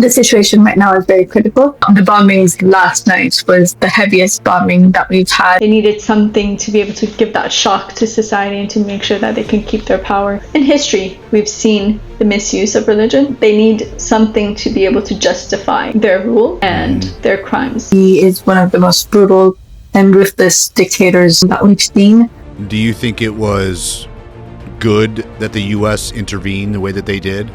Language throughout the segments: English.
The situation right now is very critical. The bombings last night was the heaviest bombing that we've had. They needed something to be able to give that shock to society and to make sure that they can keep their power. In history, we've seen the misuse of religion. They need something to be able to justify their rule and their crimes. He is one of the most brutal and ruthless dictators that we've seen. Do you think it was good that the U.S. intervened the way that they did?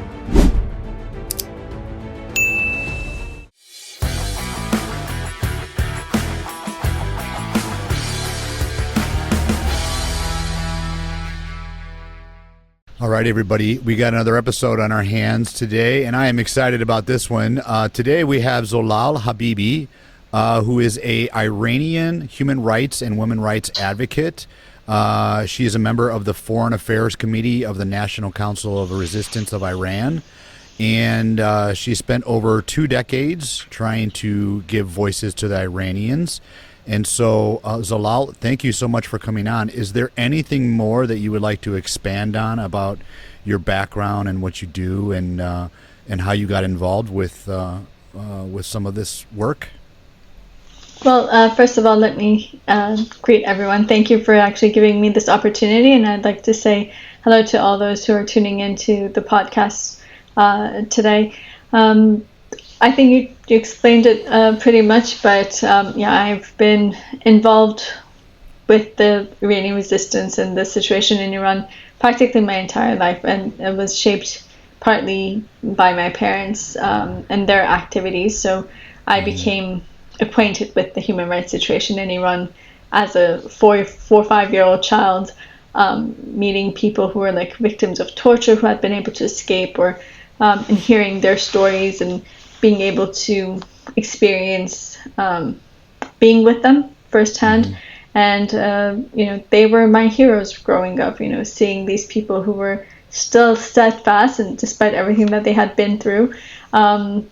All right, everybody, we got another episode on our hands today, and I am excited about this one. Today we have Zolal Habibi, who is an Iranian human rights and women's rights advocate. She is a member of the Foreign Affairs Committee of the National Council of Resistance of Iran, and she spent over 2 decades trying to give voices to the Iranians. And so, Zolal, thank you so much for coming on. Is there anything more that you would like to expand on about your background and what you do, and how you got involved with some of this work? Well, first of all, let me greet everyone. Thank you for actually giving me this opportunity, and I'd like to say hello to all those who are tuning into the podcast today. I think you explained it pretty much, but I've been involved with the Iranian resistance and the situation in Iran practically my entire life, and it was shaped partly by my parents and their activities. So I became acquainted with the human rights situation in Iran as a 4 or 5 year old child, meeting people who were like victims of torture who had been able to escape, or and hearing their stories and being able to experience being with them firsthand. And they were my heroes growing up, seeing these people who were still steadfast and despite everything that they had been through. So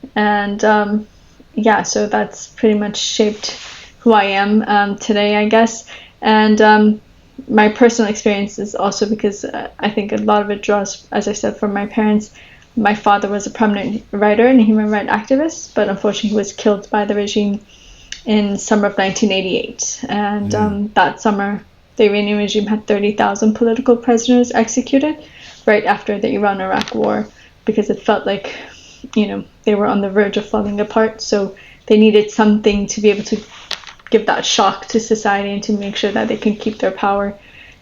that's pretty much shaped who I am today, I guess. And my personal experience is also because I think a lot of it draws, as I said, from my parents. My father was a prominent writer and a human rights activist, but unfortunately he was killed by the regime in summer of 1988. And that summer, the Iranian regime had 30,000 political prisoners executed right after the Iran-Iraq war, because it felt like, they were on the verge of falling apart. So they needed something to be able to give that shock to society and to make sure that they can keep their power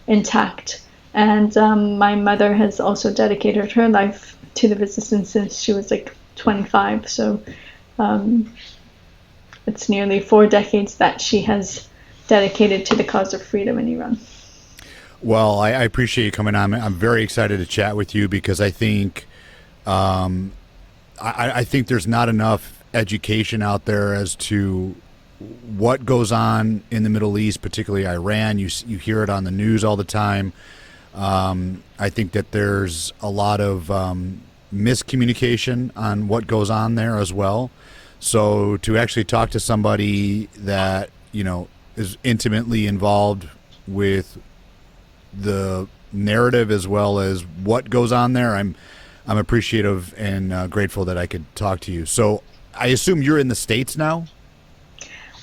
intact. And my mother has also dedicated her life to the resistance since she was like 25. So it's nearly 4 decades that she has dedicated to the cause of freedom in Iran. Well, I appreciate you coming on. I'm very excited to chat with you because I think I think there's not enough education out there as to what goes on in the Middle East, particularly Iran. You hear it on the news all the time. I think that there's a lot of miscommunication on what goes on there as well. So to actually talk to somebody that, is intimately involved with the narrative as well as what goes on there, I'm appreciative and grateful that I could talk to you. So I assume you're in the States now?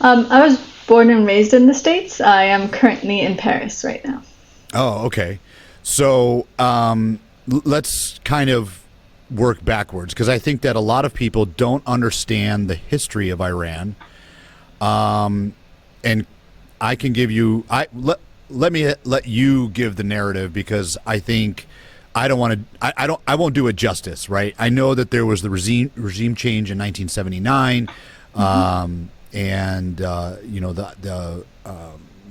I was born and raised in the States. I am currently in Paris right now. Oh, okay. So let's kind of work backwards, because I think that a lot of people don't understand the history of Iran. And I can give you, let me let you give the narrative, because I think I won't do it justice, right? I know that there was the regime change in 1979, and the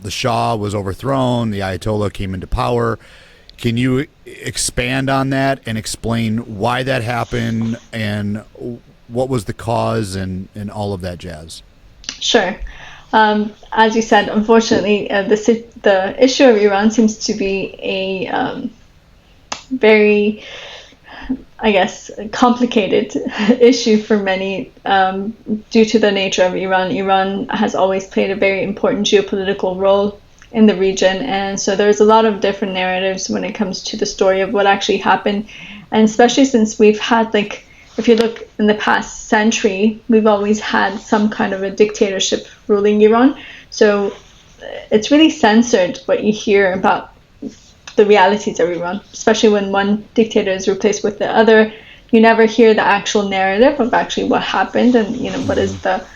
Shah was overthrown, the Ayatollah came into power. Can you expand on that and explain why that happened and what was the cause and all of that jazz? Sure. As you said, unfortunately, the issue of Iran seems to be a very, I guess, complicated issue for many due to the nature of Iran. Iran has always played a very important geopolitical role in the region, and so there's a lot of different narratives when it comes to the story of what actually happened, and especially since we've had like if you look in the past century, we've always had some kind of a dictatorship ruling Iran. So it's really censored what you hear about the realities of Iran, especially when one dictator is replaced with the other. You never hear the actual narrative of actually what happened and, you know, what is the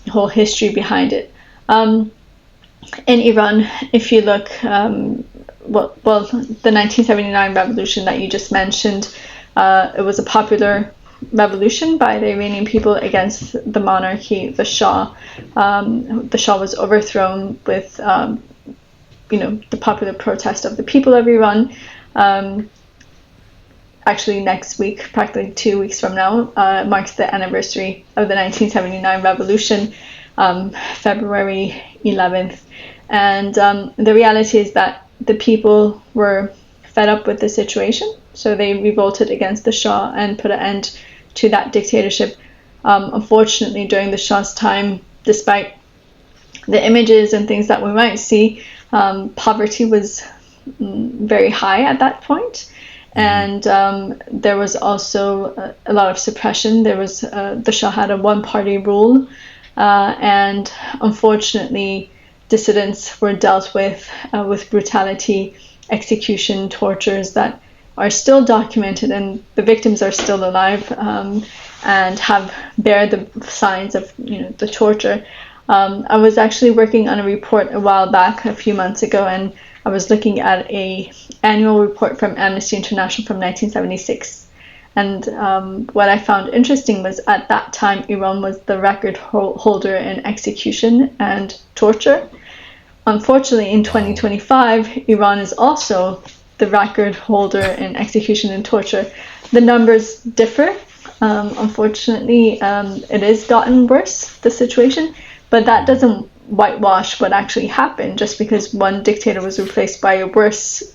whole history behind it. In Iran, if you look, well, the 1979 revolution that you just mentioned, it was a popular revolution by the Iranian people against the monarchy, the Shah. The Shah was overthrown with, you know, the popular protest of the people of Iran. Actually, next week, practically 2 weeks from now, marks the anniversary of the 1979 revolution, February 11th. And the reality is that the people were fed up with the situation, so they revolted against the Shah and put an end to that dictatorship. Unfortunately, during the Shah's time, despite the images and things that we might see, poverty was very high at that point. And there was also a lot of suppression. There was the Shah had a one-party rule, and unfortunately, dissidents were dealt with brutality, execution, tortures that are still documented, and the victims are still alive and have bear the signs of, you know, the torture. I was actually working on a report a while back, a few months ago, and I was looking at a annual report from Amnesty International from 1976. And what I found interesting was at that time, Iran was the record holder in execution and torture. Unfortunately, in 2025, Iran is also the record holder in execution and torture. The numbers differ. Unfortunately, it has gotten worse, the situation, but that doesn't whitewash what actually happened just because one dictator was replaced by a worse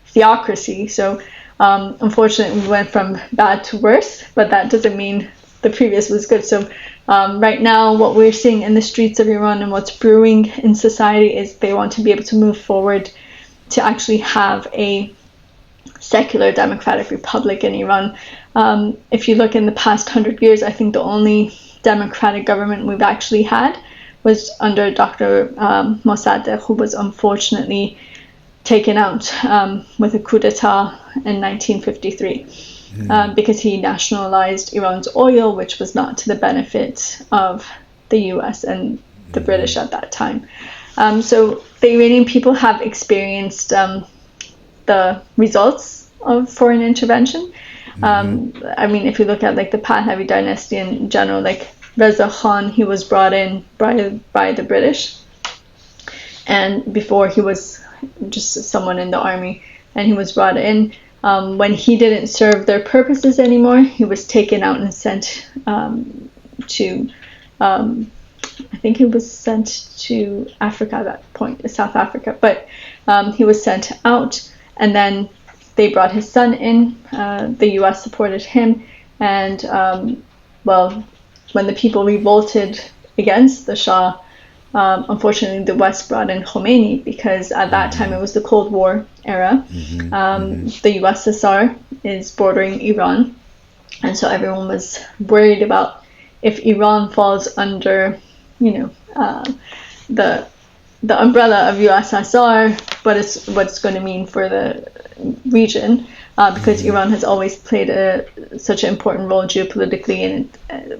theocracy. So unfortunately, we went from bad to worse, but that doesn't mean the previous was good. So right now, what we're seeing in the streets of Iran and what's brewing in society is they want to be able to move forward to actually have a secular democratic republic in Iran. If you look in the past 100 years, I think the only democratic government we've actually had was under Dr. Mossadegh, who was unfortunately taken out with a coup d'etat in 1953 because he nationalized Iran's oil, which was not to the benefit of the US and the British at that time. So the Iranian people have experienced the results of foreign intervention. I mean, if you look at like the Pahlavi dynasty in general, like Reza Khan, he was brought in by the British, and before he was just someone in the army, and he was brought in. When he didn't serve their purposes anymore, he was taken out and sent to, I think he was sent to Africa at that point, South Africa, but he was sent out, and then they brought his son in. The US supported him, and well, when the people revolted against the Shah, unfortunately the West brought in Khomeini, because at that time it was the Cold War era. The USSR is bordering Iran, and so everyone was worried about if Iran falls under, you know, the umbrella of USSR, what's going to mean for the region, because Iran has always played such an important role geopolitically, and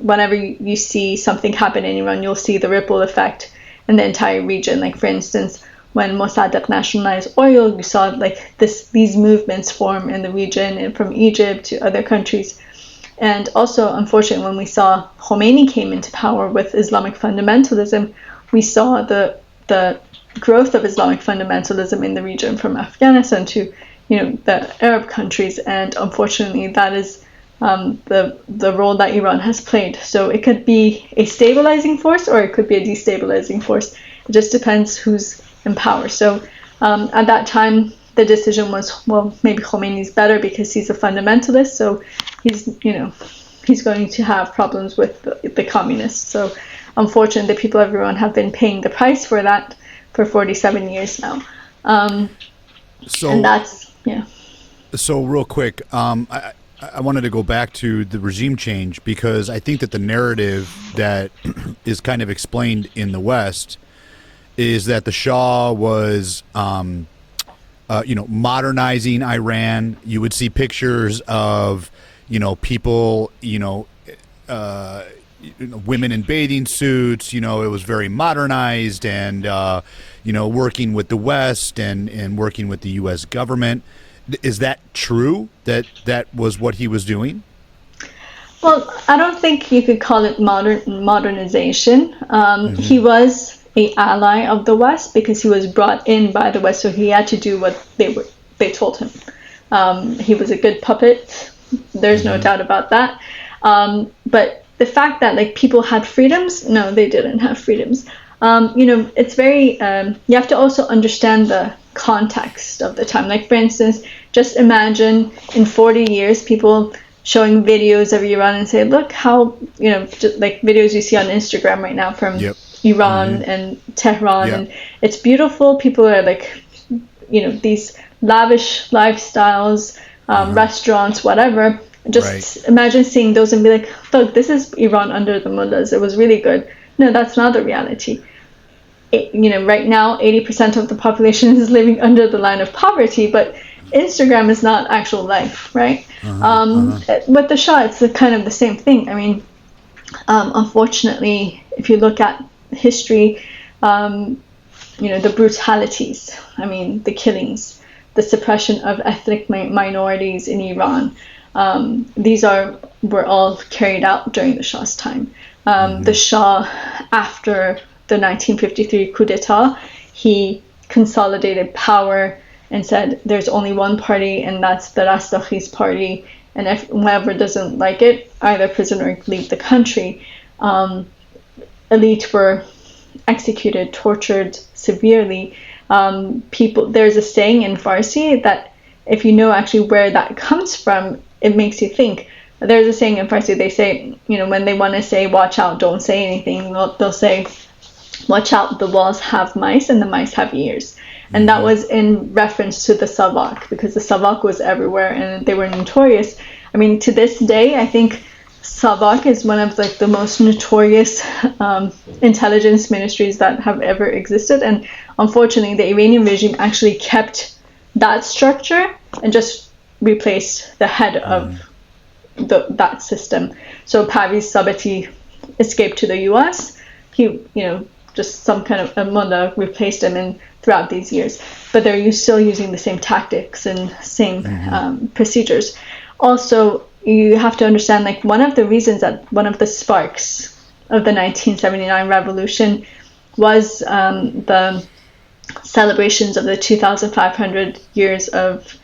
whenever you see something happen in Iran, you'll see the ripple effect in the entire region. Like, for instance, when Mossadegh nationalized oil, you saw like these movements form in the region, and from Egypt to other countries. And also, unfortunately, when we saw Khomeini came into power with Islamic fundamentalism, we saw the growth of Islamic fundamentalism in the region, from Afghanistan to, you know, the Arab countries. And unfortunately, that is the role that Iran has played. So it could be a stabilizing force, or it could be a destabilizing force. It just depends who's in power. So at that time, the decision was, well, maybe Khomeini's better because he's a fundamentalist. So he's going to have problems with the communists. So unfortunately, the people of Iran have been paying the price for that for 47 years now. And that's, yeah. So real quick, I wanted to go back to the regime change, because I think that the narrative that is kind of explained in the West is that the Shah was, modernizing Iran. You would see pictures of, people, women in bathing suits. It was very modernized, and working with the West and working with the U.S. government. Is that true? That was what he was doing? Well, I don't think you could call it modernization. He was an ally of the West because he was brought in by the West, so he had to do what they told him. He was a good puppet. There's no doubt about that. But the fact that people had freedoms, no, they didn't have freedoms. It's very. You have to also understand the context of the time. For instance, just imagine in 40 years people showing videos of Iran and say, look how, just videos you see on Instagram right now from Iran and Tehran, and it's beautiful. People are these lavish lifestyles, restaurants, whatever. Just imagine seeing those and be like, look, this is Iran under the mullahs. It was really good. No, that's not the reality. Right now, 80% of the population is living under the line of poverty, but Instagram is not actual life, right? With the Shah, it's kind of the same thing. I mean, unfortunately, if you look at history, the brutalities, the killings, the suppression of ethnic minorities in Iran, these were all carried out during the Shah's time. The Shah, after the 1953 coup d'etat, he consolidated power and said there's only one party, and that's the Rastakhi's party, and if whoever doesn't like it, either prison or leave the country. Elite were executed, tortured severely. There's a saying in Farsi that if you know actually where that comes from, it makes you think. There's a saying in Farsi, they say, when they want to say, watch out, don't say anything, they'll say, watch out, the walls have mice and the mice have ears. And that was in reference to the Savak, because the Savak was everywhere and they were notorious. To this day, I think Savak is one of the most notorious intelligence ministries that have ever existed. And unfortunately, the Iranian regime actually kept that structure and just replaced the head of that system. So Parviz Sabati escaped to the US. He, just some kind of a mullah replaced him in throughout these years. But they're still using the same tactics and same procedures. Also, you have to understand, one of the reasons that one of the sparks of the 1979 revolution was the celebrations of the 2,500 years of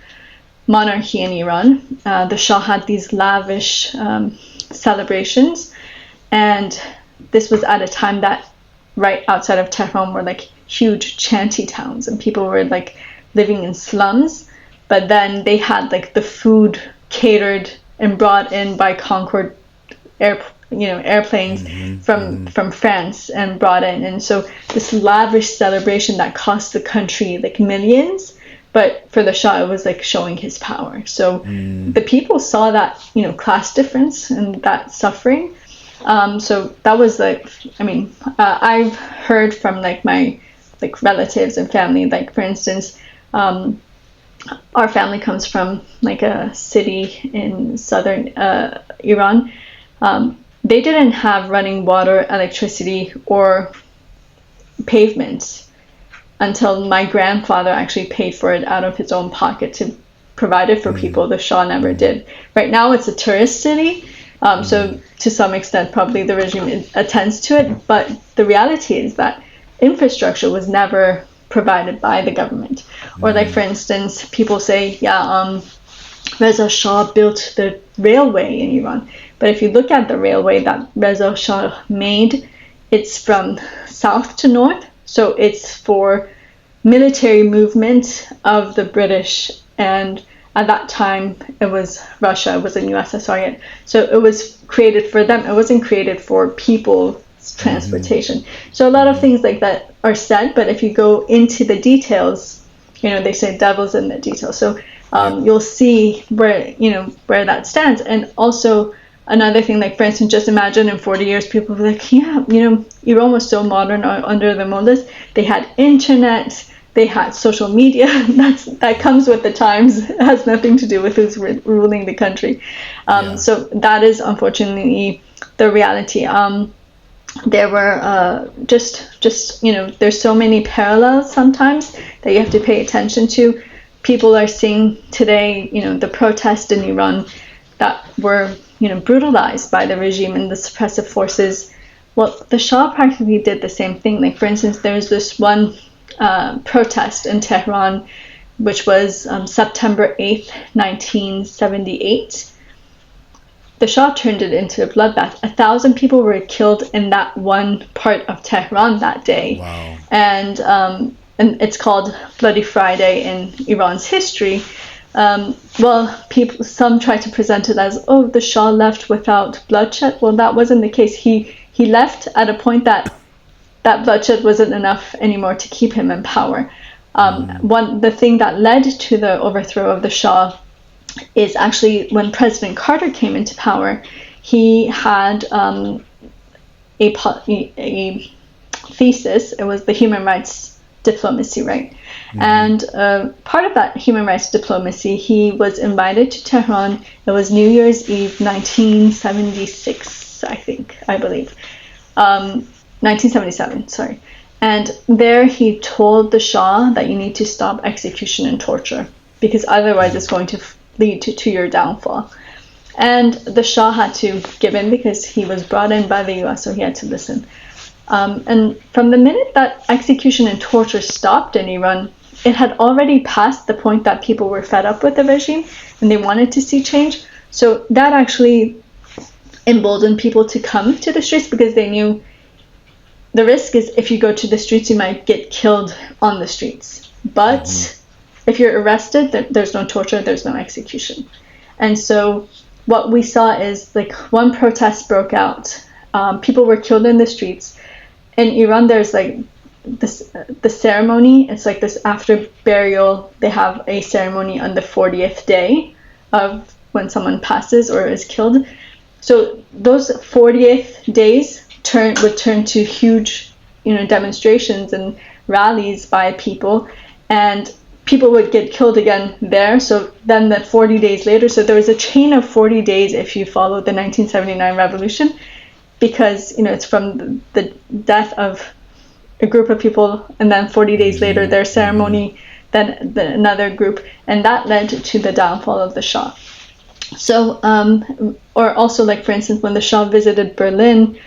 monarchy in Iran. The Shah had these lavish celebrations, and this was at a time that right outside of Tehran were huge shanty towns, and people were living in slums. But then they had the food catered and brought in by Concorde airplanes from France and brought in. And so this lavish celebration that cost the country millions, but for the Shah it was showing his power. So the people saw that class difference and that suffering. So that was I've heard from my relatives and family, for instance, our family comes from a city in southern Iran. They didn't have running water, electricity, or pavements until my grandfather actually paid for it out of his own pocket to provide it for people. The Shah never did. Right now it's a tourist city. So to some extent, probably the regime attends to it, but the reality is that infrastructure was never provided by the government. Or for instance, people say, Reza Shah built the railway in Iran. But if you look at the railway that Reza Shah made, it's from south to north. So it's for military movement of the British, and at that time, it was Russia, it wasn't USSR yet. So it was created for them. It wasn't created for people's transportation. So a lot of things like that are said, but if you go into the details, they say devil's in the details. So you'll see where that stands. And also another thing, like for instance, just imagine in 40 years, people will be like, yeah, Iran was so modern under the mullahs. They had internet, they had social media. That comes with the times. It has nothing to do with who's ruling the country. So that is unfortunately the reality. There were there's so many parallels sometimes that you have to pay attention to. People are seeing today, the protests in Iran that were, brutalized by the regime and the suppressive forces. Well, the Shah practically did the same thing. Like, for instance, there's this one protest in Tehran, which was September 8th, 1978. The Shah turned it into a bloodbath. 1,000 people were killed in that one part of Tehran that day. Wow. And it's called Bloody Friday in Iran's history. Some try to present it as, the Shah left without bloodshed. Well, that wasn't the case. He left at a point that bloodshed wasn't enough anymore to keep him in power. The thing that led to the overthrow of the Shah is actually when President Carter came into power. He had a thesis. It was the human rights diplomacy, right? Mm-hmm. And part of that human rights diplomacy, he was invited to Tehran. It was New Year's Eve, 1976, I believe. 1977, sorry. And there he told the Shah that you need to stop execution and torture, because otherwise it's going to lead to your downfall. And the Shah had to give in because he was brought in by the US, so he had to listen. And from the minute that execution and torture stopped in Iran, it had already passed the point that people were fed up with the regime and they wanted to see change. So that actually emboldened people to come to the streets, because they knew the risk is if you go to the streets, you might get killed on the streets. But if you're arrested, there's no torture, there's no execution. And so what we saw is, like, one protest broke out. People were killed in the streets. In Iran, there's like the ceremony. It's like this after burial. They have a ceremony on the 40th day of when someone passes or is killed. So those 40th days would turn to huge, demonstrations and rallies by people, and people would get killed again there. So then that 40 days later, so there was a chain of 40 days if you follow the 1979 revolution, because it's from the death of a group of people, and then 40 days later their ceremony, then another group, and that led to the downfall of the Shah. So or also, like, for instance, when the Shah visited Berlin,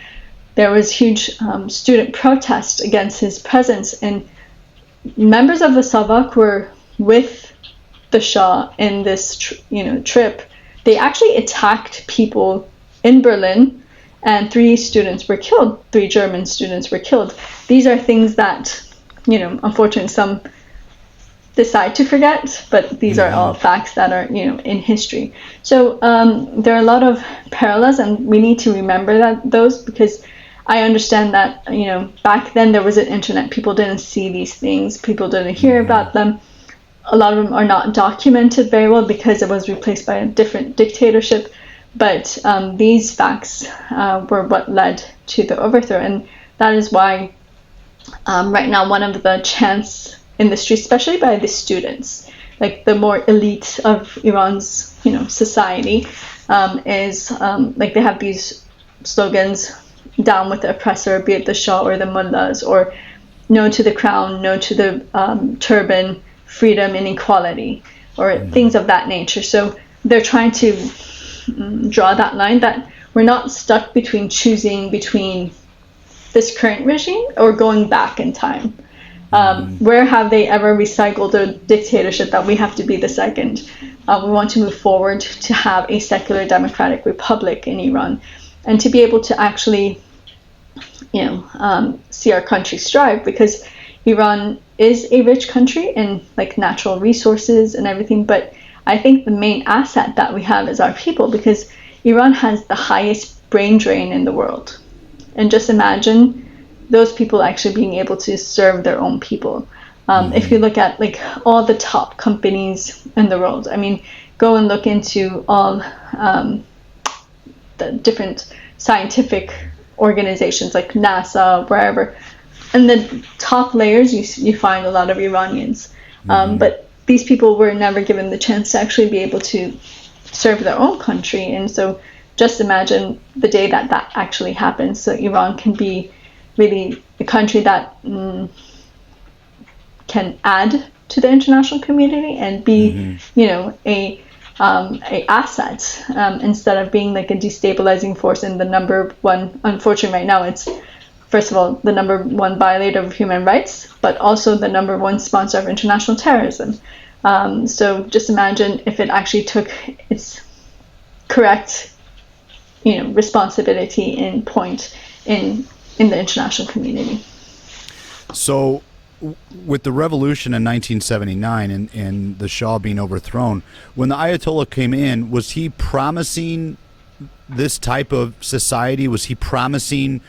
there was huge student protest against his presence, and members of the Savak were with the Shah in this trip. They actually attacked people in Berlin, and 3 students were killed. 3 German students were killed. These are things that, unfortunately some decide to forget, but these are all facts that are, in history. So there are a lot of parallels, and we need to remember those, because I understand that, back then there was an internet. People didn't see these things. People didn't hear about them. A lot of them are not documented very well because it was replaced by a different dictatorship. But these facts were what led to the overthrow. And that is why right now one of the chants in the streets, especially by the students, like the more elite of Iran's, society, is like they have these slogans: down with the oppressor, be it the Shah or the mullahs, or no to the crown, no to the turban, freedom and equality, or things of that nature. So they're trying to draw that line that we're not stuck between choosing between this current regime or going back in time. Where have they ever recycled a dictatorship that we have to be the second? We want to move forward to have a secular democratic republic in Iran, and to be able to actually, see our country strive, because Iran is a rich country in like natural resources and everything, but I think the main asset that we have is our people, because Iran has the highest brain drain in the world. And just imagine those people actually being able to serve their own people. If you look at like all the top companies in the world, I mean, go and look into all the different scientific organizations like NASA, wherever. In the top layers, you find a lot of Iranians. But these people were never given the chance to actually be able to serve their own country. And so just imagine the day that that actually happens. So Iran can be really a country that can add to the international community and be, a asset instead of being like a destabilizing force and the number one. Unfortunately, right now it's, first of all, the number one violator of human rights, but also the number one sponsor of international terrorism. So just imagine if it actually took its correct, responsibility in point in the international community. So with the revolution in 1979 and the Shah being overthrown, when the Ayatollah came in, was he promising this type of society? Was he promising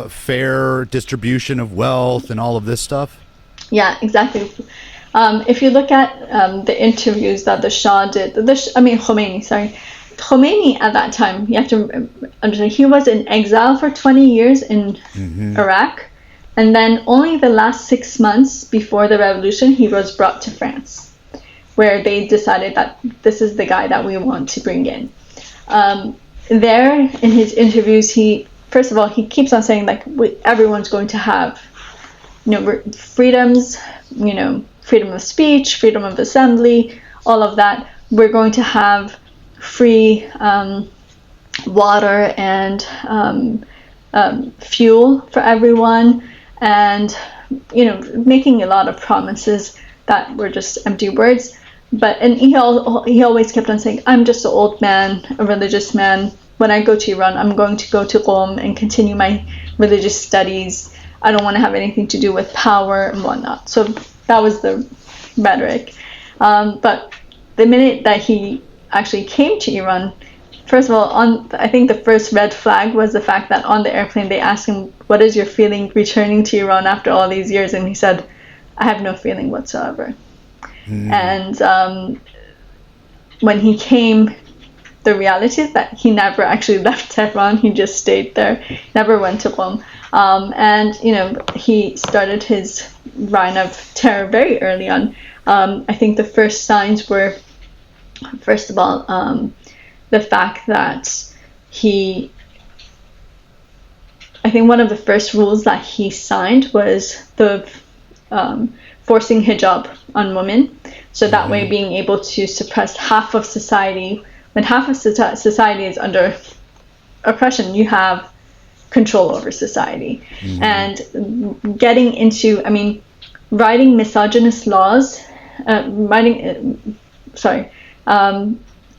fair distribution of wealth and all of this stuff? Yeah, exactly. If you look at the interviews that the Shah did, Khomeini at that time, you have to understand, he was in exile for 20 years in Iraq, and then only the last 6 months before the revolution, he was brought to France, where they decided that this is the guy that we want to bring in. There, in his interviews, he keeps on saying like everyone's going to have, freedoms, freedom of speech, freedom of assembly, all of that. We're going to have free water and fuel for everyone, and making a lot of promises that were just empty words. And he always kept on saying, I'm just an old man, a religious man. When I go to Iran, I'm going to go to Qom and continue my religious studies. I don't want to have anything to do with power and whatnot. So that was the rhetoric. But the minute that he actually came to Iran, first of all, I think the first red flag was the fact that on the airplane they asked him, what is your feeling returning to Iran after all these years? And he said, I have no feeling whatsoever. And when he came, the reality is that he never actually left Tehran. He just stayed there, never went to Qom. And he started his reign of terror very early on. I think the first signs were, first of all, the fact that I think one of the first rules that he signed was the forcing hijab on women, so that way being able to suppress half of society. When half of society is under oppression, you have control over society. And getting into, writing misogynist laws, writing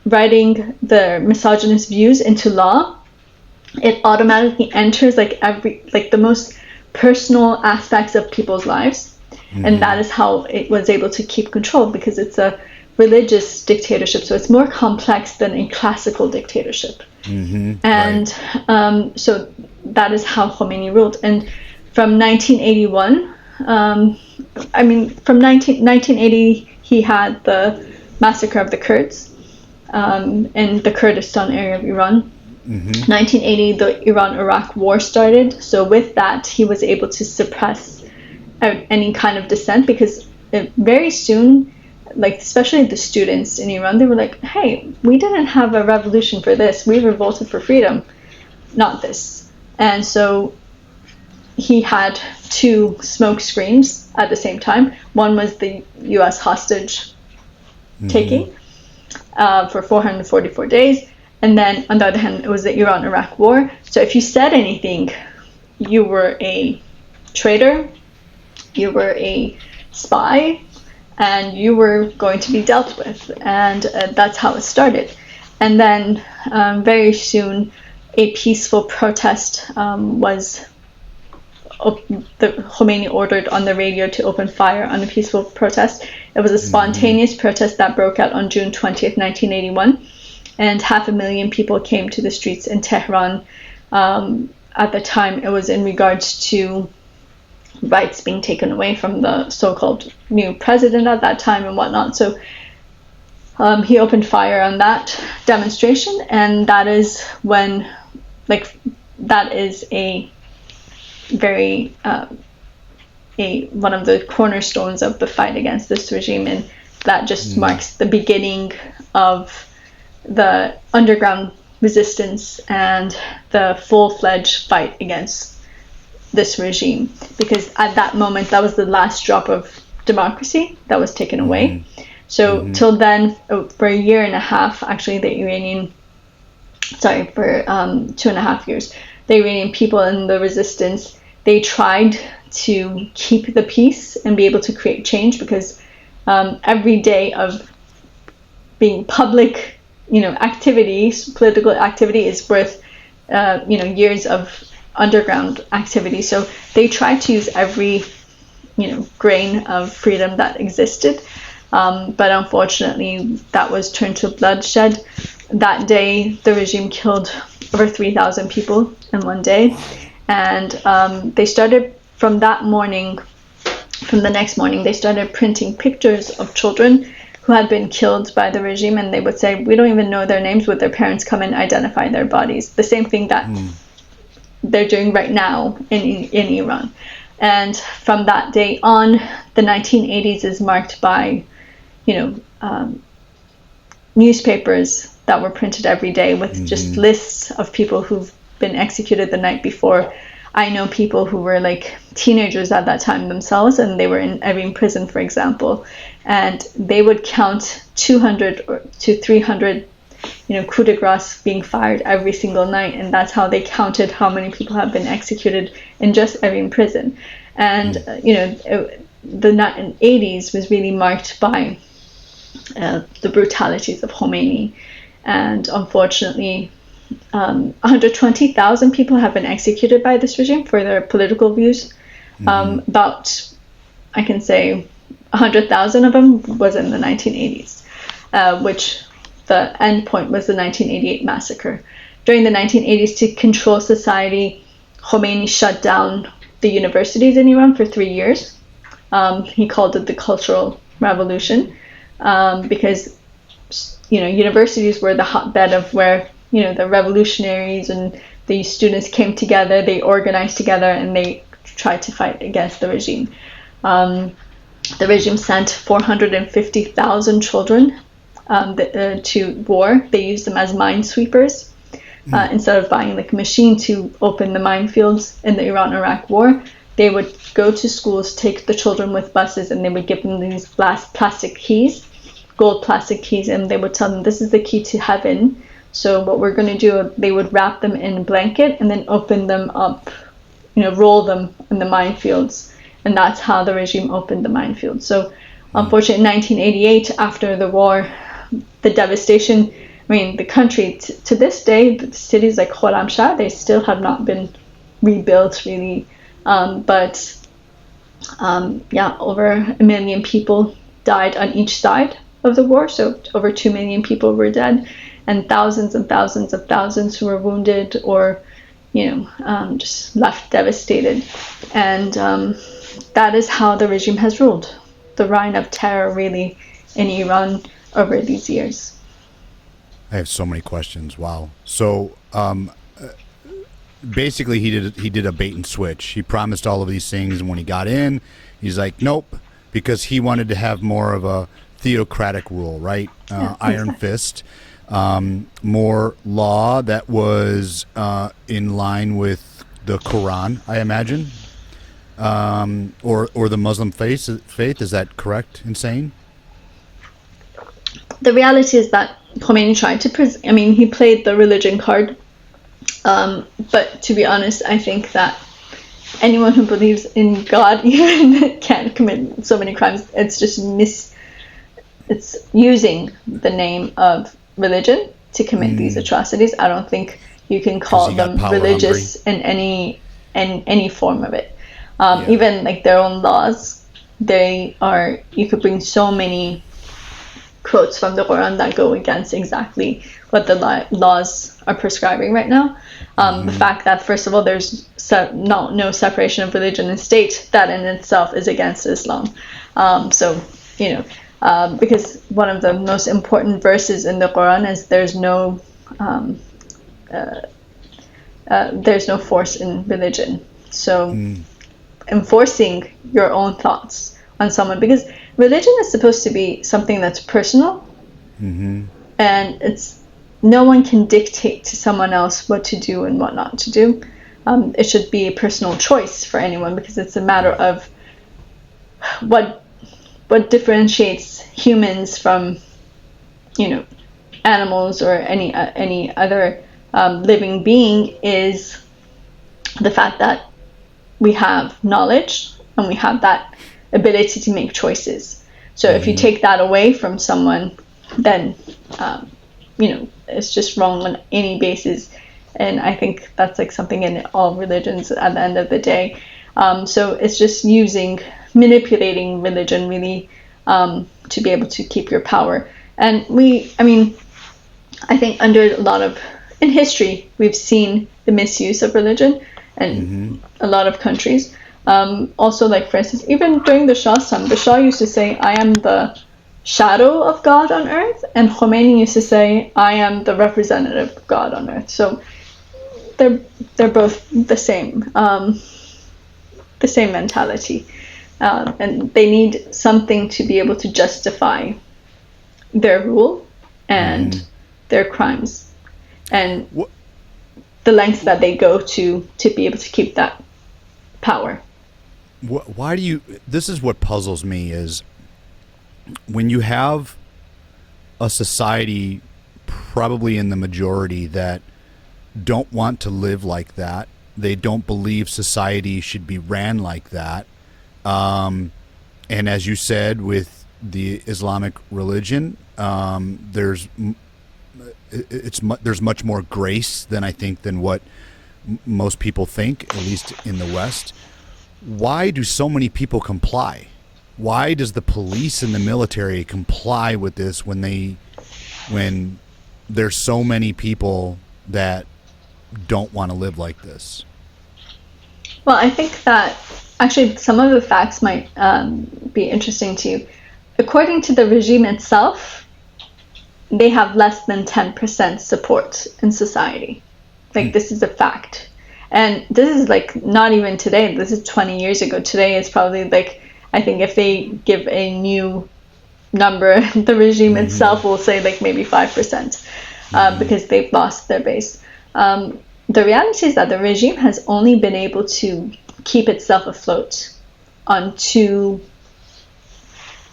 the misogynist views into law, it automatically enters the most personal aspects of people's lives. And that is how it was able to keep control, because it's a religious dictatorship, so it's more complex than a classical dictatorship. And so that is how Khomeini ruled. And from 1981, from 1980, he had the massacre of the Kurds in the Kurdistan area of Iran. 1980, the Iran-Iraq war started. So with that, he was able to suppress any kind of dissent, because very soon, especially the students in Iran, they were like, hey, we didn't have a revolution for this. We revolted for freedom, not this. And so he had two smoke screens at the same time. One was the U.S. hostage taking for 444 days. And then on the other hand, it was the Iran-Iraq war. So if you said anything, you were a traitor, you were a spy, and you were going to be dealt with. And that's how it started. And then very soon, a peaceful protest the Khomeini ordered on the radio to open fire on a peaceful protest. It was a spontaneous protest that broke out on June 20th, 1981. And 500,000 people came to the streets in Tehran. At the time, it was in regards to rights being taken away from the so-called new president at that time and whatnot. So he opened fire on that demonstration, and that is when, that is a very one of the cornerstones of the fight against this regime, and that just marks the beginning of the underground resistance and the full-fledged fight against this regime, because at that moment that was the last drop of democracy that was taken away. So till then, for a year and a half, actually, for 2.5 years, the Iranian people in the resistance, they tried to keep the peace and be able to create change, because every day of being public, activities, political activity is worth, years of underground activity. So they tried to use every, grain of freedom that existed. But unfortunately, that was turned to bloodshed. That day, the regime killed over 3,000 people in one day. And they started from the next morning, they started printing pictures of children who had been killed by the regime, and they would say, we don't even know their names, would their parents come and identify their bodies? The same thing that they're doing right now in Iran. And from that day on, the 1980s is marked by, newspapers that were printed every day with just lists of people who've been executed the night before. I know people who were teenagers at that time themselves, and they were in Evin prison, for example, and they would count 200 to 300 coup de grace being fired every single night, and that's how they counted how many people have been executed in just Evin prison. And the 80s was really marked by the brutalities of Khomeini, and unfortunately 120,000 people have been executed by this regime for their political views. About, I can say, 100,000 of them was in the 1980s, which the end point was the 1988 massacre. During the 1980s, to control society, Khomeini shut down the universities in Iran for 3 years. He called it the Cultural Revolution, because universities were the hotbed of where the revolutionaries and the students came together, they organized together, and they tried to fight against the regime. The regime sent 450,000 children to war. They used them as minesweepers. Instead of buying a machine to open the minefields in the Iran-Iraq war, they would go to schools, take the children with buses, and they would give them these plastic keys, gold plastic keys, and they would tell them, this is the key to heaven. So what we're going to do, they would wrap them in a blanket and then open them up, roll them in the minefields. And that's how the regime opened the minefields. So unfortunately, in 1988, after the war, the devastation, the country, to this day, the cities like Khorramshahr, they still have not been rebuilt really. But over 1 million people died on each side of the war. So over 2 million people were dead, and thousands of thousands who were wounded or, just left devastated. And that is how the regime has ruled, the reign of terror really in Iran over these years. I have so many questions. Wow. So basically he did a bait and switch. He promised all of these things, and when he got in, he's like, nope, because he wanted to have more of a theocratic rule, right? Iron fist, more law that was in line with the Quran, I imagine, or the Muslim faith. Is that correct in saying? The reality is that Khomeini tried to he played the religion card, but to be honest, I think that anyone who believes in God even can't commit so many crimes. It's just it's using the name of religion to commit these atrocities. I don't think you can call them religious in any form of it. Even their own laws, you could bring so many quotes from the Quran that go against exactly what the laws are prescribing right now. The fact that, first of all, there's no separation of religion and state, that in itself is against Islam. Because one of the most important verses in the Quran is there's no force in religion. So enforcing your own thoughts on someone, because religion is supposed to be something that's personal, and no one can dictate to someone else what to do and what not to do. It should be a personal choice for anyone, because it's a matter of what differentiates humans from, animals or any other living being is the fact that we have knowledge and we have that ability to make choices. So if you take that away from someone, then it's just wrong on any basis. And I think that's like something in all religions at the end of the day. So it's just manipulating religion really to be able to keep your power. And I think in history, we've seen the misuse of religion in a lot of countries. Also, like, for instance, even during the Shah's time, the Shah used to say, I am the shadow of God on earth, and Khomeini used to say, I am the representative of God on earth. So they're both the same mentality. And they need something to be able to justify their rule and their crimes and the lengths that they go to be able to keep that power. This is what puzzles me, is when you have a society probably in the majority that don't want to live like that, they don't believe society should be ran like that. And as you said, with the Islamic religion, there's much more grace than what most people think, at least in the West. Why do so many people comply? Why does the police and the military comply with this when there's so many people that don't want to live like this? Well, I think that actually some of the facts might be interesting to you. According to the regime itself, they have less than 10% support in society. Like, this is a fact. And this is like not even today. This is 20 years ago. Today is probably like, I think if they give a new number, the regime itself will say like maybe 5% because they've lost their base. The reality is that the regime has only been able to keep itself afloat on two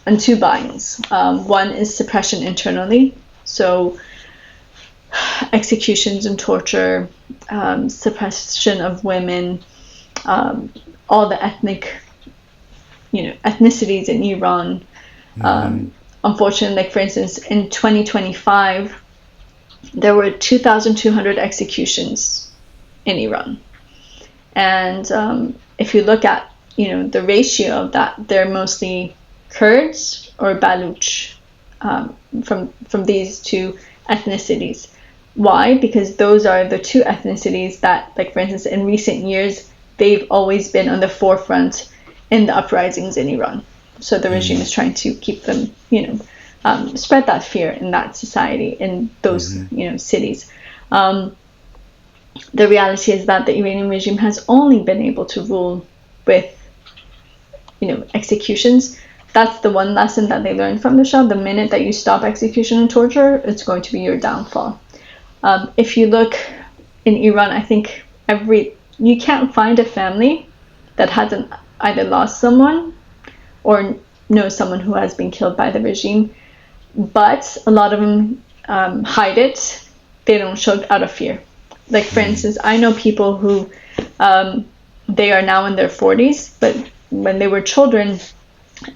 binds. One is suppression internally, so executions and torture, suppression of women, all the ethnicities in Iran. Unfortunately, like, for instance, in 2025, there were 2,200 executions in Iran. And if you look at, the ratio of that, they're mostly Kurds or Baluch from these two ethnicities. Why? Because those are the two ethnicities that, like, for instance, in recent years, they've always been on the forefront in the uprisings in Iran. So the regime is trying to keep them, spread that fear in that society, in those, cities. The reality is that the Iranian regime has only been able to rule with, executions. That's the one lesson that they learned from the Shah. The minute that you stop execution and torture, it's going to be your downfall. If you look in Iran, I think you can't find a family that hasn't either lost someone or knows someone who has been killed by the regime. But a lot of them hide it. They don't show it out of fear. Like, for instance, I know people who they are now in their 40s, but when they were children,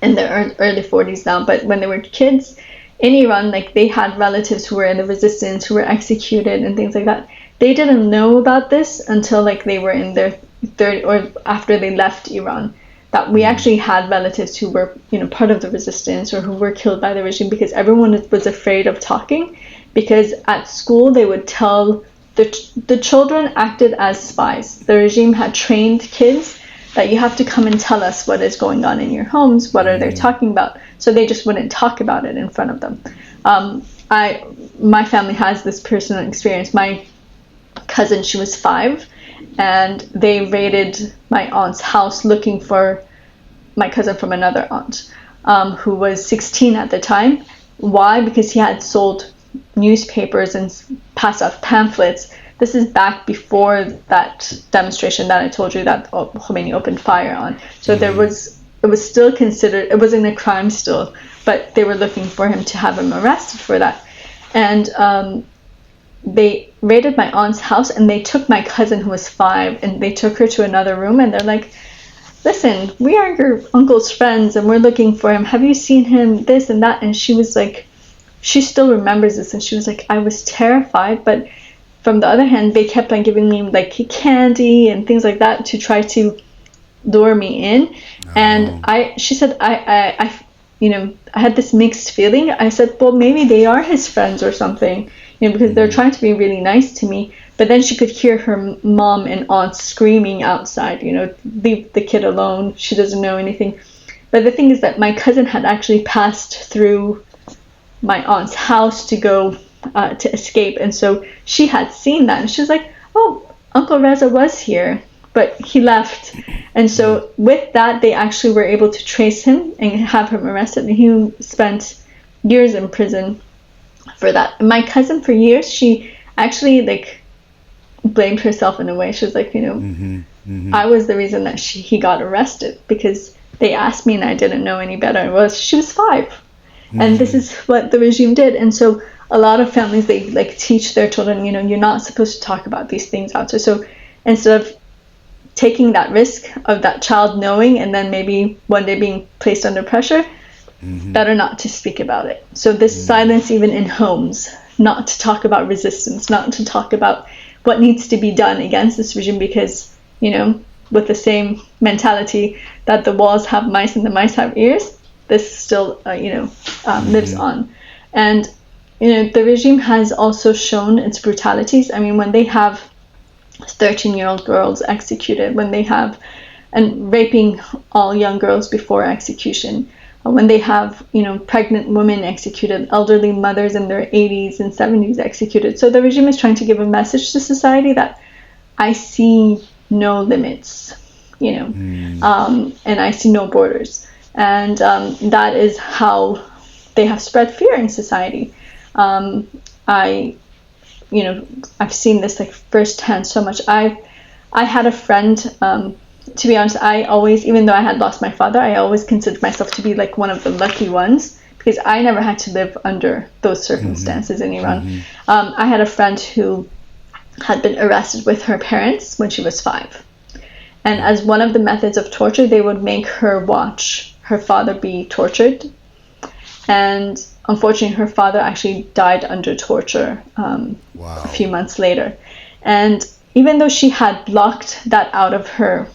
in their early 40s now, but when they were kids in Iran, like, they had relatives who were in the resistance, who were executed and things like that. They didn't know about this until, like, they were in their 30s or after they left Iran, that we actually had relatives who were, part of the resistance or who were killed by the regime, because everyone was afraid of talking because at school they would tell the children acted as spies. The regime had trained kids that you have to come and tell us what is going on in your homes, what are they talking about, so they just wouldn't talk about it in front of them. My family has this personal experience. My cousin, she was 5, and they raided my aunt's house looking for my cousin from another aunt, who was 16 at the time. Why? Because he had sold newspapers and passed out pamphlets. This is back before that demonstration that I told you that Khomeini opened fire on. So it was still considered, it wasn't a crime still, but they were looking for him to have him arrested for that. And they raided my aunt's house, and they took my cousin who was 5, and they took her to another room, and they're like, listen, we are your uncle's friends, and we're looking for him. Have you seen him? This and that. And she was like, she still remembers this, and she was like, I was terrified, but from the other hand, they kept on giving me like candy and things like that to try to lure me in. And she said, I had this mixed feeling. I said, well, maybe they are his friends or something, because they're trying to be really nice to me. But then she could hear her mom and aunt screaming outside, leave the kid alone. She doesn't know anything. But the thing is that my cousin had actually passed through my aunt's house to go to escape. And so she had seen that. And she was like, oh, Uncle Reza was here, but he left. And so with that, they actually were able to trace him and have him arrested. And he spent years in prison for that. My cousin, for years, she actually blamed herself in a way. She was like, I was the reason that he got arrested, because they asked me and I didn't know any better. She was 5. And this is what the regime did. And so a lot of families, they teach their children, you're not supposed to talk about these things out. So instead of taking that risk of that child knowing and then maybe one day being placed under pressure, better not to speak about it. So this silence, even in homes, not to talk about resistance, not to talk about what needs to be done against this regime, because, with the same mentality that the walls have mice and the mice have ears, this still, lives on. And, the regime has also shown its brutalities. I mean, when they have 13-year-old girls executed, when they have, and raping all young girls before execution, when they have, pregnant women executed, elderly mothers in their 80s and 70s executed. So the regime is trying to give a message to society that I see no limits, and I see no borders. And that is how they have spread fear in society. I've seen this firsthand so much. I had a friend, to be honest, I always, even though I had lost my father, I always considered myself to be one of the lucky ones, because I never had to live under those circumstances in Iran. I had a friend who had been arrested with her parents when she was 5. And as one of the methods of torture, they would make her watch her father be tortured. And unfortunately, her father actually died under torture a few months later. And even though she had blocked that out of her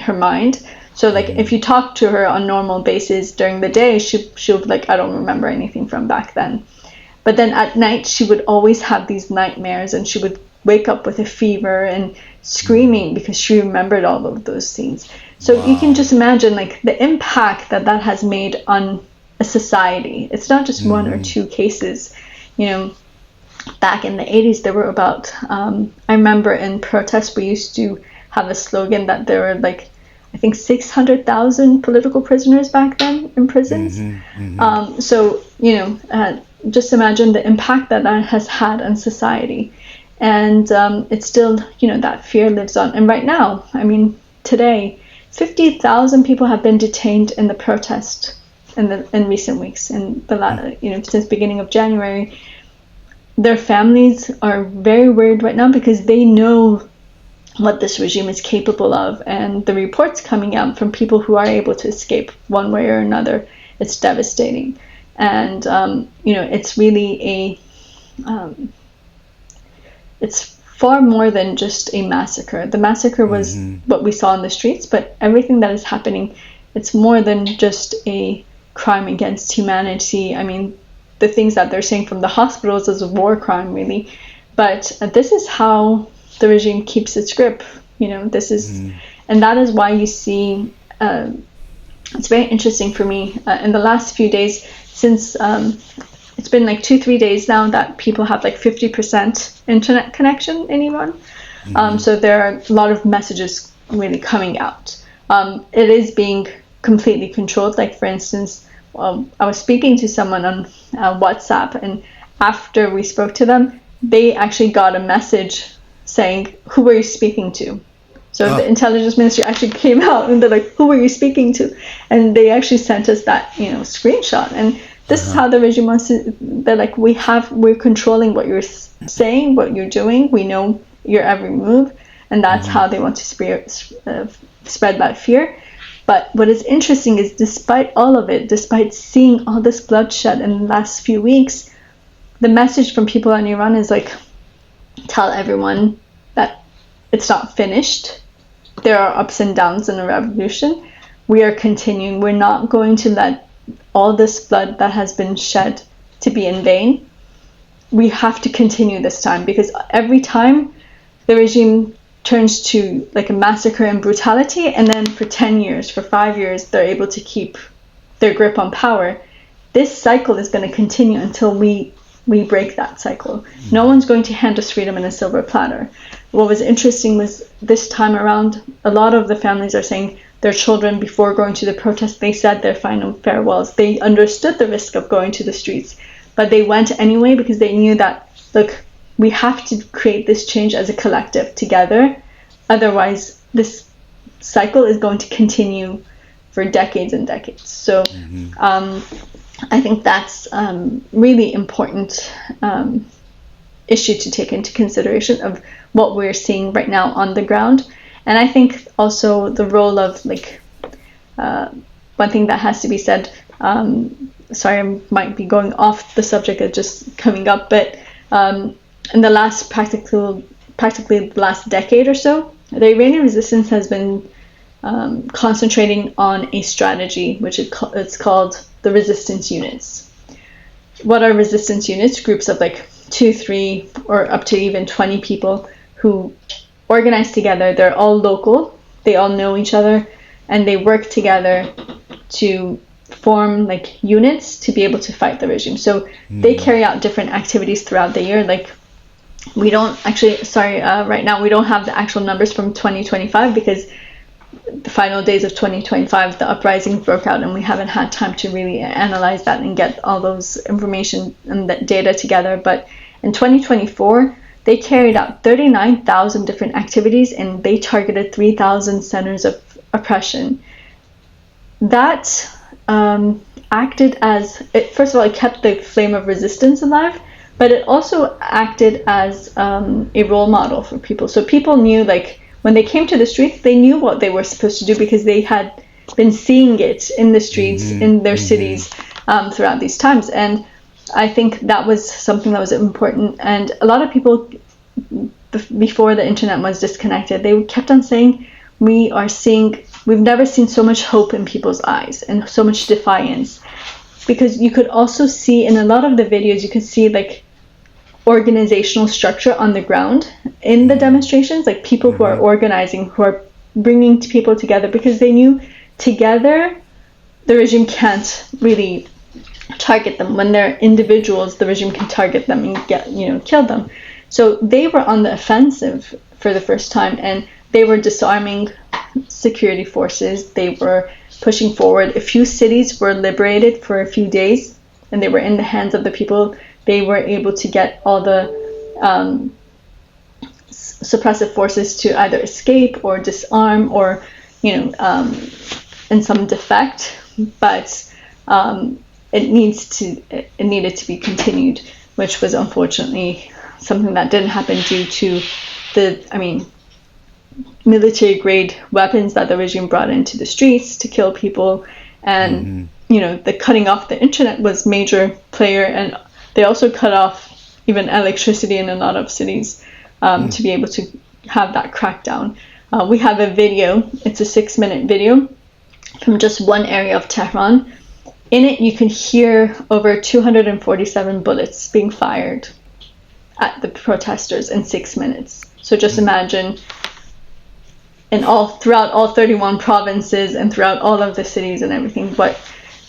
mind, so if you talk to her on normal basis during the day, she'll be like, I don't remember anything from back then. But then at night, she would always have these nightmares, and she would wake up with a fever and screaming because she remembered all of those things. So you can just imagine the impact that has made on a society. It's not just one or two cases. Back in the 80s, there were about, I remember in protests, we used to have a slogan that there were I think 600,000 political prisoners back then in prisons. So, just imagine the impact that has had on society. And it's still, that fear lives on. And right now, I mean, today, 50,000 people have been detained in the protest in recent weeks. In the since beginning of January, their families are very worried right now because they know what this regime is capable of, and the reports coming out from people who are able to escape one way or another, it's devastating. And it's really it's far more than just a massacre. The massacre was what we saw in the streets, but everything that is happening, it's more than just a crime against humanity. I mean, the things that they're saying from the hospitals as a war crime, really. But this is how the regime keeps its grip. This is, and that is why you see. It's very interesting for me in the last few days, since it's been like 2-3 days now that people have like 50% internet connection in Iran. So there are a lot of messages really coming out. It is being completely controlled. Like, for instance, I was speaking to someone on WhatsApp, and after we spoke to them, they actually got a message saying, "Who were you speaking to?" So the intelligence ministry actually came out and they're like, "Who were you speaking to?" And they actually sent us that, screenshot. And this is how the regime wants to. They're like, we're controlling what you're saying, what you're doing. We know your every move, and that's how they want to spread that fear. But what is interesting is, despite all of it, despite seeing all this bloodshed in the last few weeks, the message from people in Iran is like, tell everyone that it's not finished. There are ups and downs in the revolution. We are continuing. We're not going to let all this blood that has been shed to be in vain. We have to continue this time, because every time the regime turns to like a massacre and brutality, and then for 10 years, for 5 years, they're able to keep their grip on power. This cycle is going to continue until we break that cycle. No one's going to hand us freedom in a silver platter. What was interesting was, this time around, a lot of the families are saying their children, before going to the protest, they said their final farewells. They understood the risk of going to the streets, but they went anyway because they knew that, look, we have to create this change as a collective together. Otherwise, this cycle is going to continue for decades and decades. So I think that's really important issue to take into consideration of what we're seeing right now on the ground. And I think also the role of, like, one thing that has to be said, sorry, I might be going off the subject of just coming up, but in the last practically the last decade or so, the Iranian resistance has been concentrating on a strategy which it's called the resistance units. What are resistance units? Groups of like 2, 3, or up to even 20 people who organize together. They're all local, they all know each other, and they work together to form like units to be able to fight the regime. So they carry out different activities throughout the year. Like, we don't actually, right now we don't have the actual numbers from 2025, because the final days of 2025, the uprisings broke out, and we haven't had time to really analyze that and get all those information and that data together. But in 2024, they carried out 39,000 different activities, and they targeted 3,000 centers of oppression. That acted as, first of all, it kept the flame of resistance alive, but it also acted as a role model for people. So people knew, like, when they came to the streets, they knew what they were supposed to do, because they had been seeing it in the streets, in their cities throughout these times. And I think that was something that was important. And a lot of people, before the internet was disconnected, they kept on saying, we've never seen so much hope in people's eyes and so much defiance. Because you could also see in a lot of the videos, you could see like organizational structure on the ground in the demonstrations, like people who are organizing, who are bringing people together, because they knew together the regime can't really target them. When they're individuals, the regime can target them and kill them. So they were on the offensive for the first time, and they were disarming security forces. They were pushing forward. A few cities were liberated for a few days, and they were in the hands of the people. They were able to get all the suppressive forces to either escape or disarm, or in some defect. But it needed to be continued, which was unfortunately something that didn't happen due to the military grade weapons that the regime brought into the streets to kill people. And the cutting off the internet was major player, and they also cut off even electricity in a lot of cities to be able to have that crackdown. We have a video, it's a 6-minute video from just one area of Tehran. in it, you can hear over 247 bullets being fired at the protesters in 6 minutes. So just imagine throughout all 31 provinces and throughout all of the cities and everything, what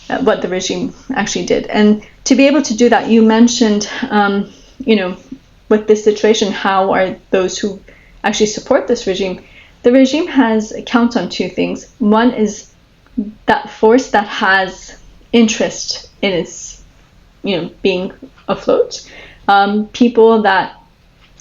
the regime actually did. And to be able to do that, you mentioned, with this situation, how are those who actually support this regime? The regime counts on two things. One is that force that has interest in its, being afloat. People that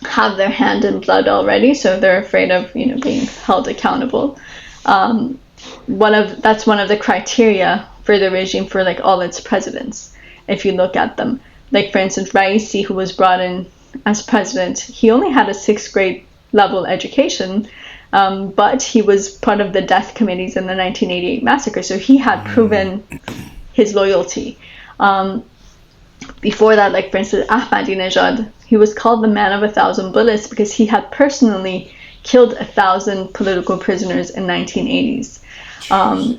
have their hand in blood already, so they're afraid of, being held accountable. That's one of the criteria for the regime for like all its presidents. If you look at them, like for instance, Raisi, who was brought in as president, he only had a 6th grade level education, but he was part of the death committees in the 1988 massacre, so he had proven his loyalty. Before that, like for instance, Ahmadinejad, he was called the man of 1,000 bullets because he had personally killed 1,000 political prisoners in 1980s.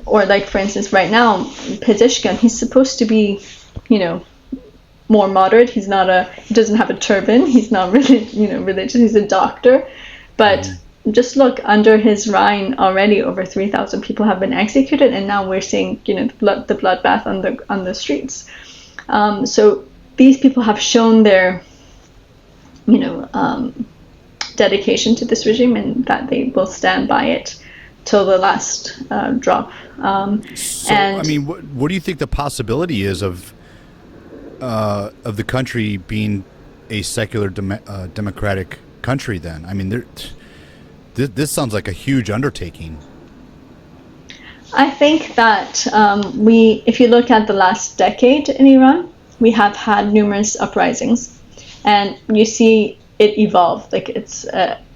Or like for instance, right now, Pezeshkian, he's supposed to be, more moderate. He doesn't have a turban. He's not really, religious. He's a doctor. But just look, under his reign already over 3,000 people have been executed, and now we're seeing, the bloodbath on the streets. So these people have shown their, dedication to this regime, and that they will stand by it till the last drop. What do you think the possibility is of the country being a secular democratic country then? I mean, this sounds like a huge undertaking. I think that if you look at the last decade in Iran, we have had numerous uprisings, and you see it evolve. Like it's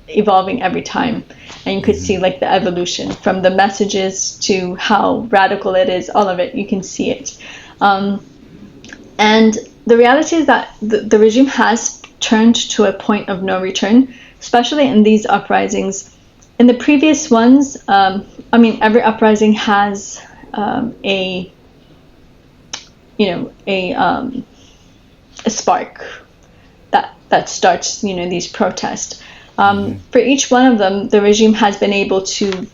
evolving every time, and you could see like the evolution from the messages to how radical it is. All of it, you can see it. And the reality is that the regime has turned to a point of no return, especially in these uprisings. In the previous ones, every uprising has a spark that starts, these protests. For each one of them, the regime has been able to,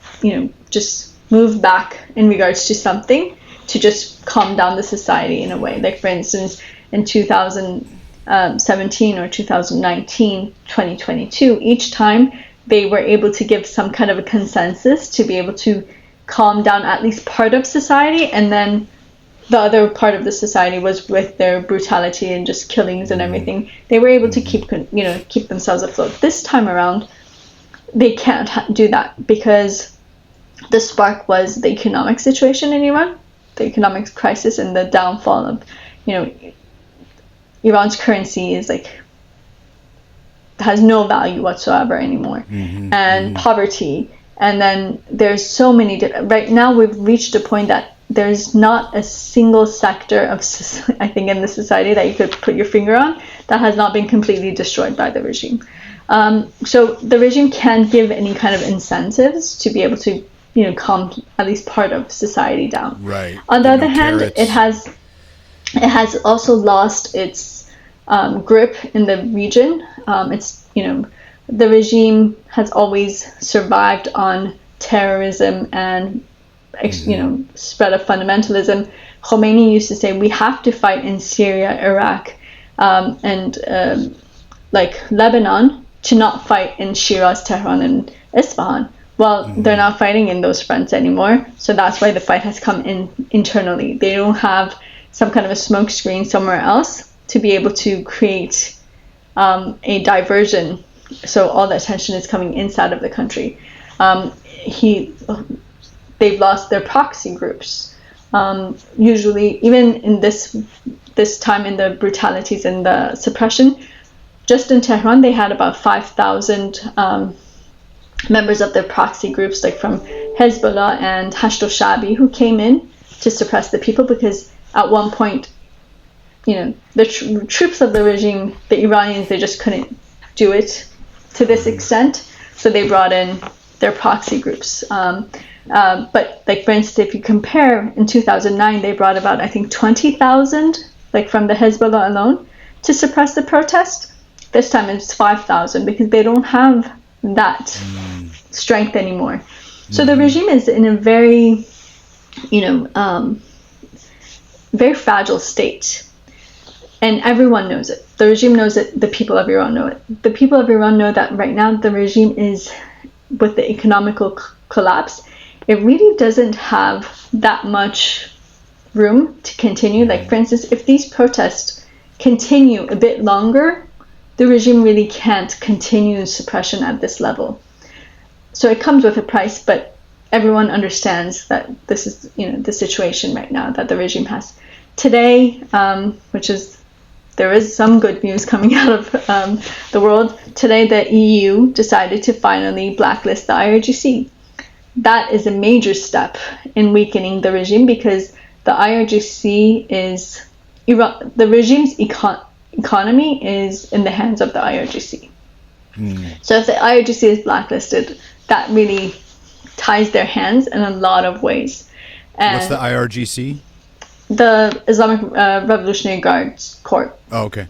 just move back in regards to something to just calm down the society in a way. Like for instance, in 2017 or 2019, 2022, each time they were able to give some kind of a consensus to be able to calm down at least part of society, and then the other part of the society was with their brutality and just killings and everything. They were able to keep themselves afloat. This time around, they can't do that because the spark was the economic situation in Iran, the economic crisis, and the downfall of, Iran's currency is has no value whatsoever anymore, and poverty. And then there's so many. Right now, we've reached a point that there's not a single sector of, I think, in the society that you could put your finger on that has not been completely destroyed by the regime. So the regime can't give any kind of incentives to be able to, calm at least part of society down. Right. On the other hand, it has also lost its grip in the region. The regime has always survived on terrorism and spread of fundamentalism. Khomeini used to say we have to fight in Syria, Iraq, and Lebanon to not fight in Shiraz, Tehran, and Isfahan. Well, they're not fighting in those fronts anymore, so that's why the fight has come in internally. They don't have some kind of a smoke screen somewhere else to be able to create a diversion, so all the attention is coming inside of the country. They've lost their proxy groups. Usually, even in this time in the brutalities and the suppression, just in Tehran, they had about 5,000 members of their proxy groups, like from Hezbollah and Hashd al-Shabi, who came in to suppress the people because at one point, the troops of the regime, the Iranians, they just couldn't do it to this extent. So they brought in their proxy groups. But like, for instance, if you compare, in 2009 they brought about, I think, 20,000 like from the Hezbollah alone to suppress the protest. This time it's 5,000 because they don't have that strength anymore. So the regime is in a very, very fragile state. And everyone knows it. The regime knows it. The people of Iran know it. The people of Iran know that right now the regime is, with the economical collapse, it really doesn't have that much room to continue. Like, for instance, if these protests continue a bit longer, the regime really can't continue suppression at this level. So it comes with a price, but everyone understands that this is, the situation right now that the regime has. Today, there is some good news coming out of the world. Today, the EU decided to finally blacklist the IRGC. That is a major step in weakening the regime, because the IRGC is the regime's economy is in the hands of the IRGC. So if the IRGC is blacklisted, that really ties their hands in a lot of ways. And what's the IRGC? The Islamic Revolutionary Guards Corps. Oh, okay.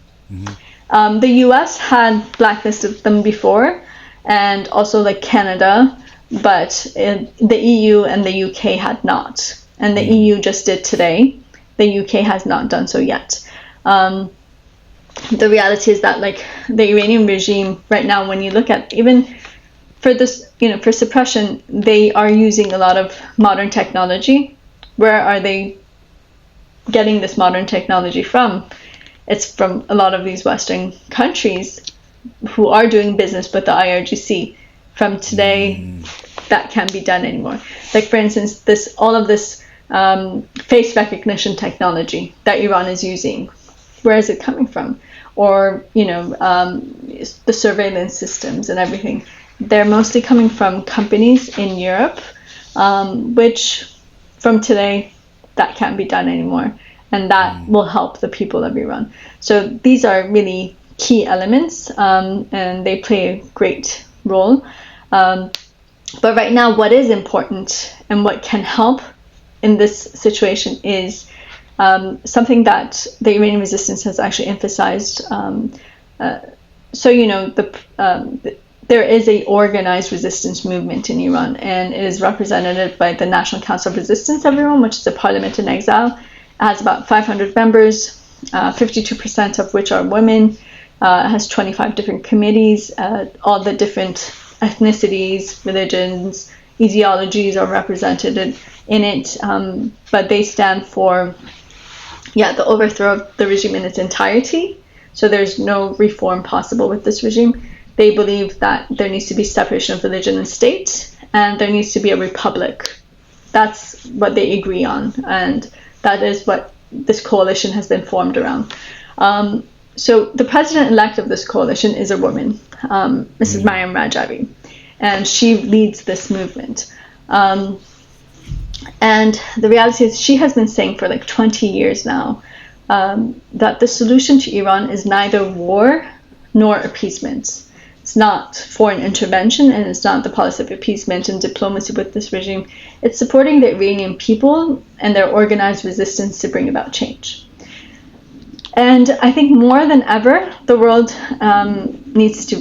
The US had blacklisted them before, and also like Canada, but the EU and the UK had not. And the EU just did today. The UK has not done so yet. The reality is that, like, the Iranian regime right now, when you look at, even for this, for suppression, they are using a lot of modern technology. Where are they getting this modern technology from? It's from a lot of these Western countries who are doing business with the IRGC. From today, that can't be done anymore. Like, for instance, all of this face recognition technology that Iran is using, where is it coming from? Or, the surveillance systems and everything. They're mostly coming from companies in Europe, which from today, that can't be done anymore. And that will help the people of Iran. So these are really key elements, and they play a great role. But right now, what is important and what can help in this situation is something that the Iranian resistance has actually emphasized. There is a organized resistance movement in Iran, and it is represented by the National Council of Resistance of Iran, which is a parliament in exile. It has about 500 members, 52% of which are women. It has 25 different committees. All the different ethnicities, religions, ideologies are represented in it, but they stand for the overthrow of the regime in its entirety. So there's no reform possible with this regime. They believe that there needs to be separation of religion and state, and there needs to be a republic. That's what they agree on, and that is what this coalition has been formed around. So the president-elect of this coalition is a woman, Mrs. Mariam Rajavi, and she leads this movement. And the reality is, she has been saying for like 20 years now that the solution to Iran is neither war nor appeasement. It's not foreign intervention, and it's not the policy of appeasement and diplomacy with this regime. It's supporting the Iranian people and their organized resistance to bring about change. And I think more than ever, the world is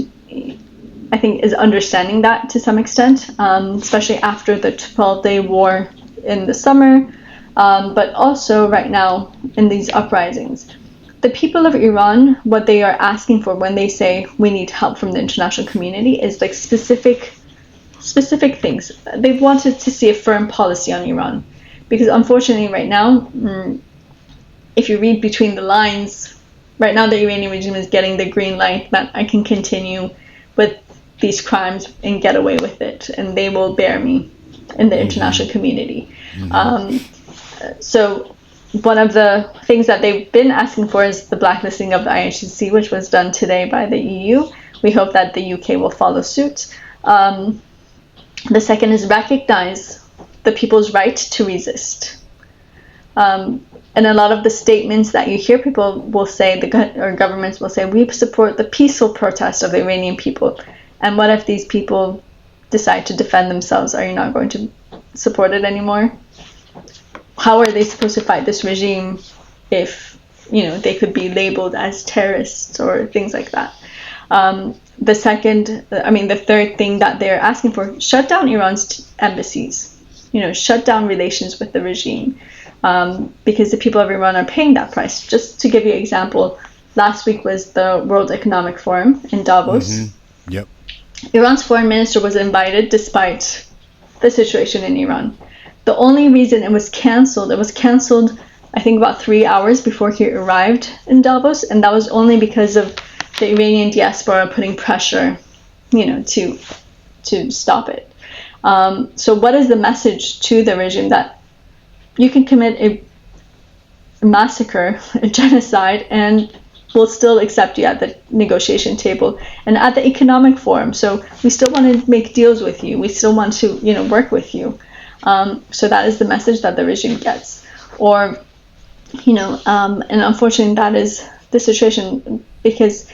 understanding that to some extent, especially after the 12-day war in the summer, but also right now in these uprisings. The people of Iran, what they are asking for when they say we need help from the international community is like specific things. They've wanted to see a firm policy on Iran, because unfortunately right now, if you read between the lines, right now the Iranian regime is getting the green light that I can continue with these crimes and get away with it, and they will bear me in the international community. So one of the things that they've been asking for is the blacklisting of the IRGC, which was done today by the EU. We hope that the UK will follow suit. The second is recognize the people's right to resist. And a lot of the statements that you hear, people will say, or governments will say, we support the peaceful protest of the Iranian people. And what if these people decide to defend themselves, are you not going to support it anymore? How are they supposed to fight this regime if, they could be labeled as terrorists or things like that? The third thing that they're asking for, shut down Iran's embassies, shut down relations with the regime, because the people of Iran are paying that price. Just to give you an example, last week was the World Economic Forum in Davos. Mm-hmm. Yep. Iran's foreign minister was invited despite the situation in Iran. The only reason it was canceled, I think about 3 hours before he arrived in Davos, and that was only because of the Iranian diaspora putting pressure, to stop it. So what is the message to the regime? That you can commit a massacre, a genocide, and we'll still accept you at the negotiation table and at the economic forum. So we still want to make deals with you. We still want to, work with you. So that is the message that the regime gets. Or, and unfortunately that is the situation, because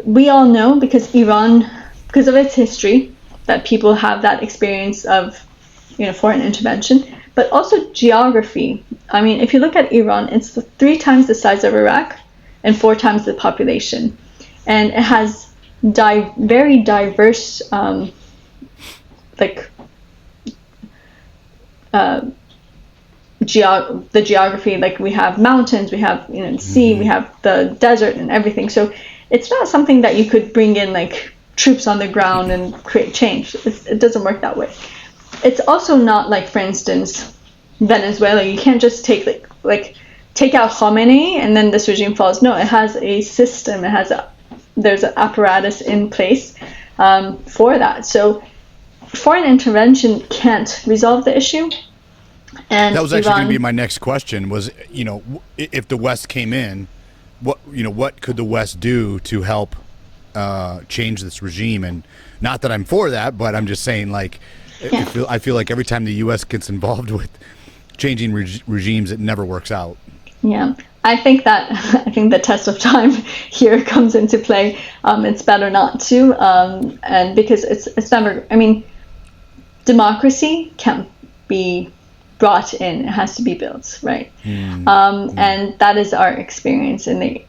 we all know, because Iran, because of its history, that people have that experience of, foreign intervention, but also geography. I mean, if you look at Iran, it's 3 times the size of Iraq and 4 times the population. And it has very diverse, the geography. Like, we have mountains, we have sea, we have the desert and everything. So it's not something that you could bring in troops on the ground and create change. It doesn't work that way. It's also not like, for instance, Venezuela. You can't just take out Khomeini and then this regime falls. No, it has a system. There's an apparatus in place for that. So foreign intervention can't resolve the issue. And that was actually going to be my next question, was, if the West came in, what could the West do to help change this regime? And not that I'm for that, but I'm just saying, I feel like every time the U.S. gets involved with changing regimes, it never works out. Yeah, I think the test of time here comes into play. It's better not to, and because it's never. I mean, democracy can't be brought in; it has to be built, right? And that is our experience and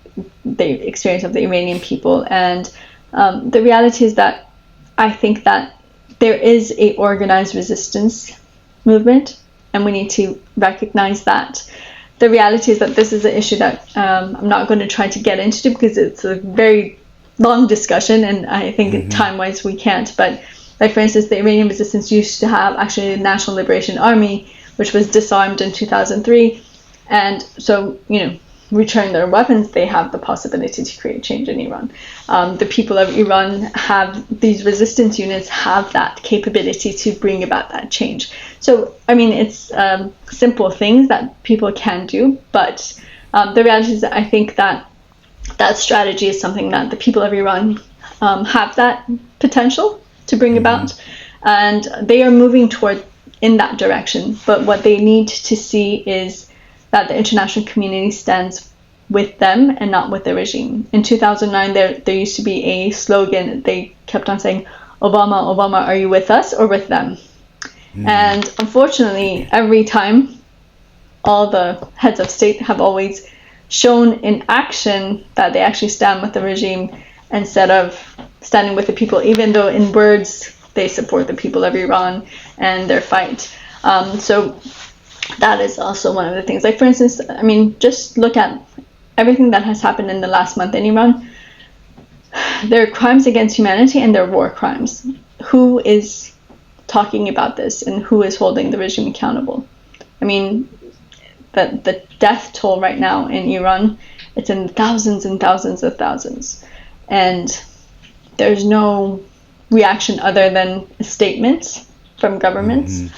the experience of the Iranian people. And the reality is that I think that there is a organized resistance movement, and we need to recognize that. The reality is that this is an issue that I'm not going to try to get into, because it's a very long discussion, and I think time-wise we can't. But for instance, the Iranian resistance used to have actually a National Liberation Army, which was disarmed in 2003, and so return their weapons, they have the possibility to create change in Iran. The people of Iran have these resistance units, have that capability to bring about that change. So, I mean, it's simple things that people can do, but the reality is that I think that strategy is something that the people of Iran have that potential to bring about, and they are moving toward in that direction. But what they need to see is that the international community stands with them and not with the regime. In 2009, there used to be a slogan. They kept on saying, Obama, Obama, are you with us or with them? And unfortunately, every time, all the heads of state have always shown in action that they actually stand with the regime instead of standing with the people, even though in words they support the people of Iran and their fight. So that is also one of the things. Like, for instance, I mean, just look at everything that has happened in the last month in Iran. There are crimes against humanity and there are war crimes. Who is talking about this and who is holding the regime accountable? I mean, the death toll right now in Iran, it's in thousands and thousands of thousands. And there's no reaction other than statements from governments.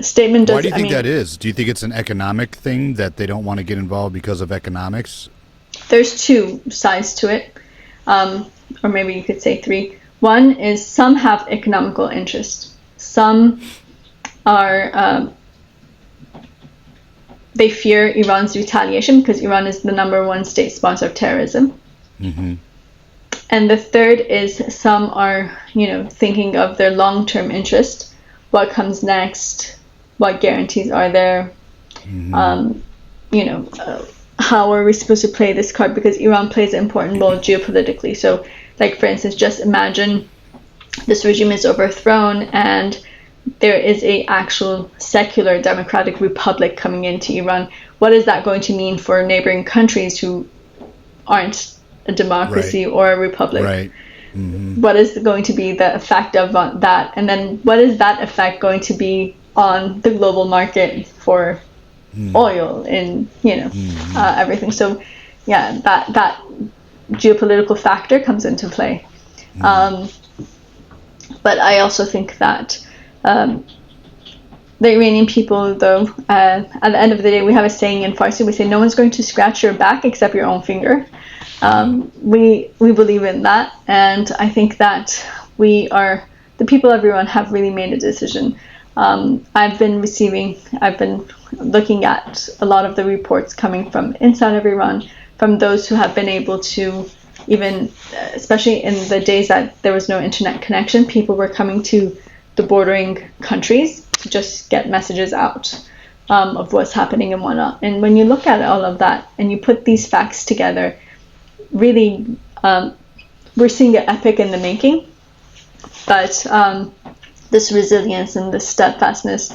Statement does. Why do you think that is? Do you think it's an economic thing that they don't want to get involved because of economics? There's 2 sides to it, or maybe you could say 3. One is some have economical interest. Some are they fear Iran's retaliation because Iran is the #1 state sponsor of terrorism. And the third is some are, thinking of their long-term interest. What comes next? What guarantees are there? How are we supposed to play this card? Because Iran plays an important role geopolitically. So, like, for instance, just imagine this regime is overthrown and there is a actual secular democratic republic coming into Iran. What is that going to mean for neighboring countries who aren't a democracy or a republic? Right. What is going to be the effect of that? And then what is that effect going to be on the global market for oil and everything? So yeah, that geopolitical factor comes into play. But I also think that the Iranian people, though, at the end of the day, we have a saying in Farsi. We say, no one's going to scratch your back except your own finger. We believe in that, and I think that the people of Iran have really made a decision. I've been looking at a lot of the reports coming from inside of Iran, from those who have been able to, even especially in the days that there was no internet connection, people were coming to the bordering countries to just get messages out of what's happening and whatnot. And when you look at all of that and you put these facts together, really, we're seeing an epic in the making. But this resilience and this steadfastness,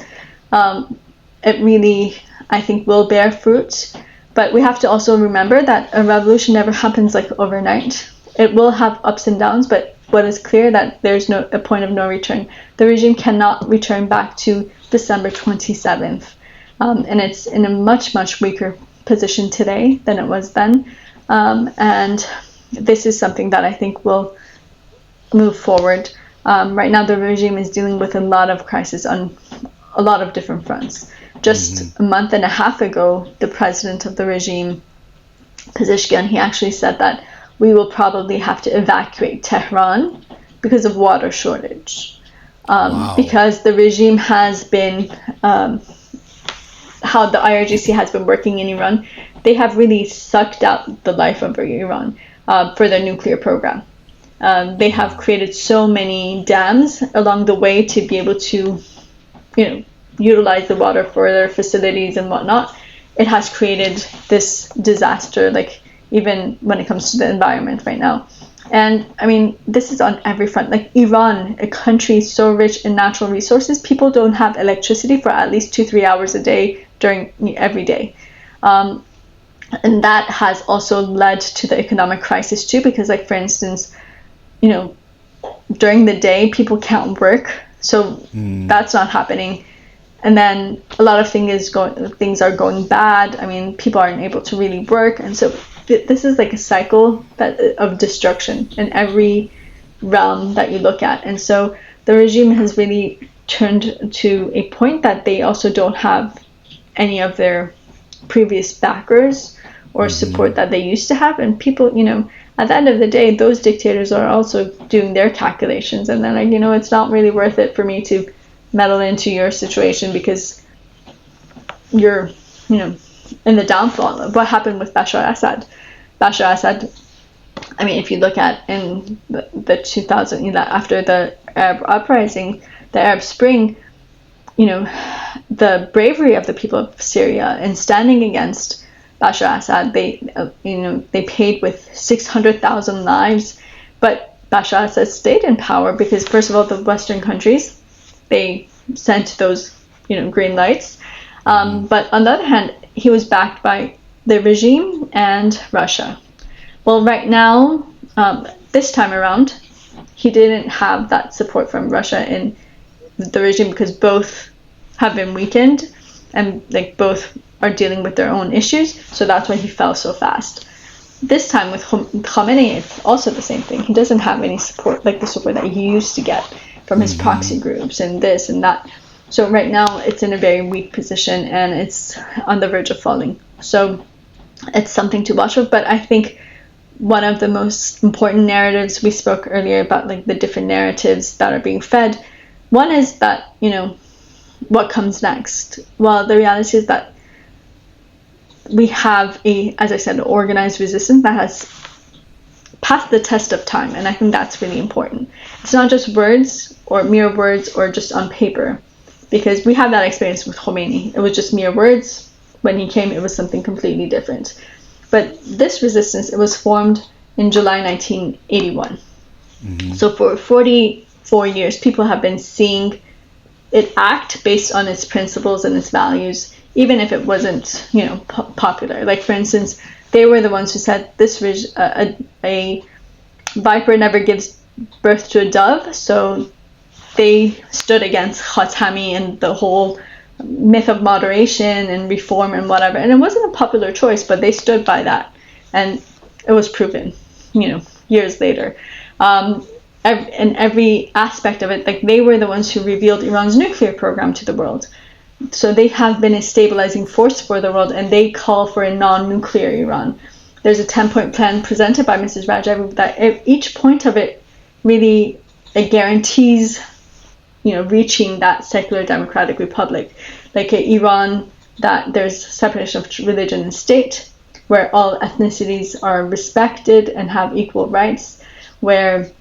it really, I think, will bear fruit. But we have to also remember that a revolution never happens like overnight. It will have ups and downs, but what is clear that there's a point of no return. The regime cannot return back to December 27th. And it's in a much, much weaker position today than it was then. And this is something that I think will move forward. Right now, the regime is dealing with a lot of crisis on a lot of different fronts. Just a month and a half ago, the president of the regime, Pezeshkian, he actually said that we will probably have to evacuate Tehran because of water shortage. Because the regime has been, how the IRGC has been working in Iran, they have really sucked out the life of Iran for their nuclear program. They have created so many dams along the way to be able to, utilize the water for their facilities and whatnot. It has created this disaster, like even when it comes to the environment right now. And I mean, this is on every front. Like Iran, a country so rich in natural resources, people don't have electricity for at least 2-3 hours a day every day. And that has also led to the economic crisis too, because like, for instance, during the day, people can't work. So that's not happening. And then a lot of things are going bad. I mean, people aren't able to really work. And so this is like a cycle of destruction in every realm that you look at. And so the regime has really turned to a point that they also don't have any of their previous backers or support that they used to have. And people, at the end of the day, those dictators are also doing their calculations. And then, it's not really worth it for me to meddle into your situation because you're, in the downfall of what happened with Bashar Assad. Bashar Assad, I mean, if you look at in the 2000, after the Arab uprising, the Arab Spring, the bravery of the people of Syria in standing against Bashar Assad, they paid with 600,000 lives, but Bashar Assad stayed in power because, first of all, the Western countries, they sent those, green lights. But on the other hand, he was backed by the regime and Russia. Well, right now, this time around, he didn't have that support from Russia and the regime because both have been weakened and both are dealing with their own issues. So that's why he fell so fast. This time with Khamenei, it's also the same thing. He doesn't have any support, like the support that he used to get from his proxy groups and this and that. So right now it's in a very weak position and it's on the verge of falling. So it's something to watch for. But I think one of the most important narratives, we spoke earlier about the different narratives that are being fed. One is that, what comes next? Well, the reality is that we have as I said, an organized resistance that has passed the test of time, and I think that's really important. It's not just words or mere words or just on paper, because we have that experience with Khomeini. It was just mere words. When he came, it was something completely different. But this resistance, it was formed in July 1981. Mm-hmm. So for 44 years, people have been seeing it act based on its principles and its values, even if it wasn't, popular. Like, for instance, they were the ones who said a viper never gives birth to a dove. So they stood against Khatami and the whole myth of moderation and reform and whatever. And it wasn't a popular choice, but they stood by that. And it was proven, years later. In every aspect of it, like, they were the ones who revealed Iran's nuclear program to the world. So they have been a stabilizing force for the world, and they call for a non-nuclear Iran. There's a 10-point plan presented by Mrs. Rajavi that each point of it really guarantees, reaching that secular democratic republic, like Iran, that there's separation of religion and state, where all ethnicities are respected and have equal rights, where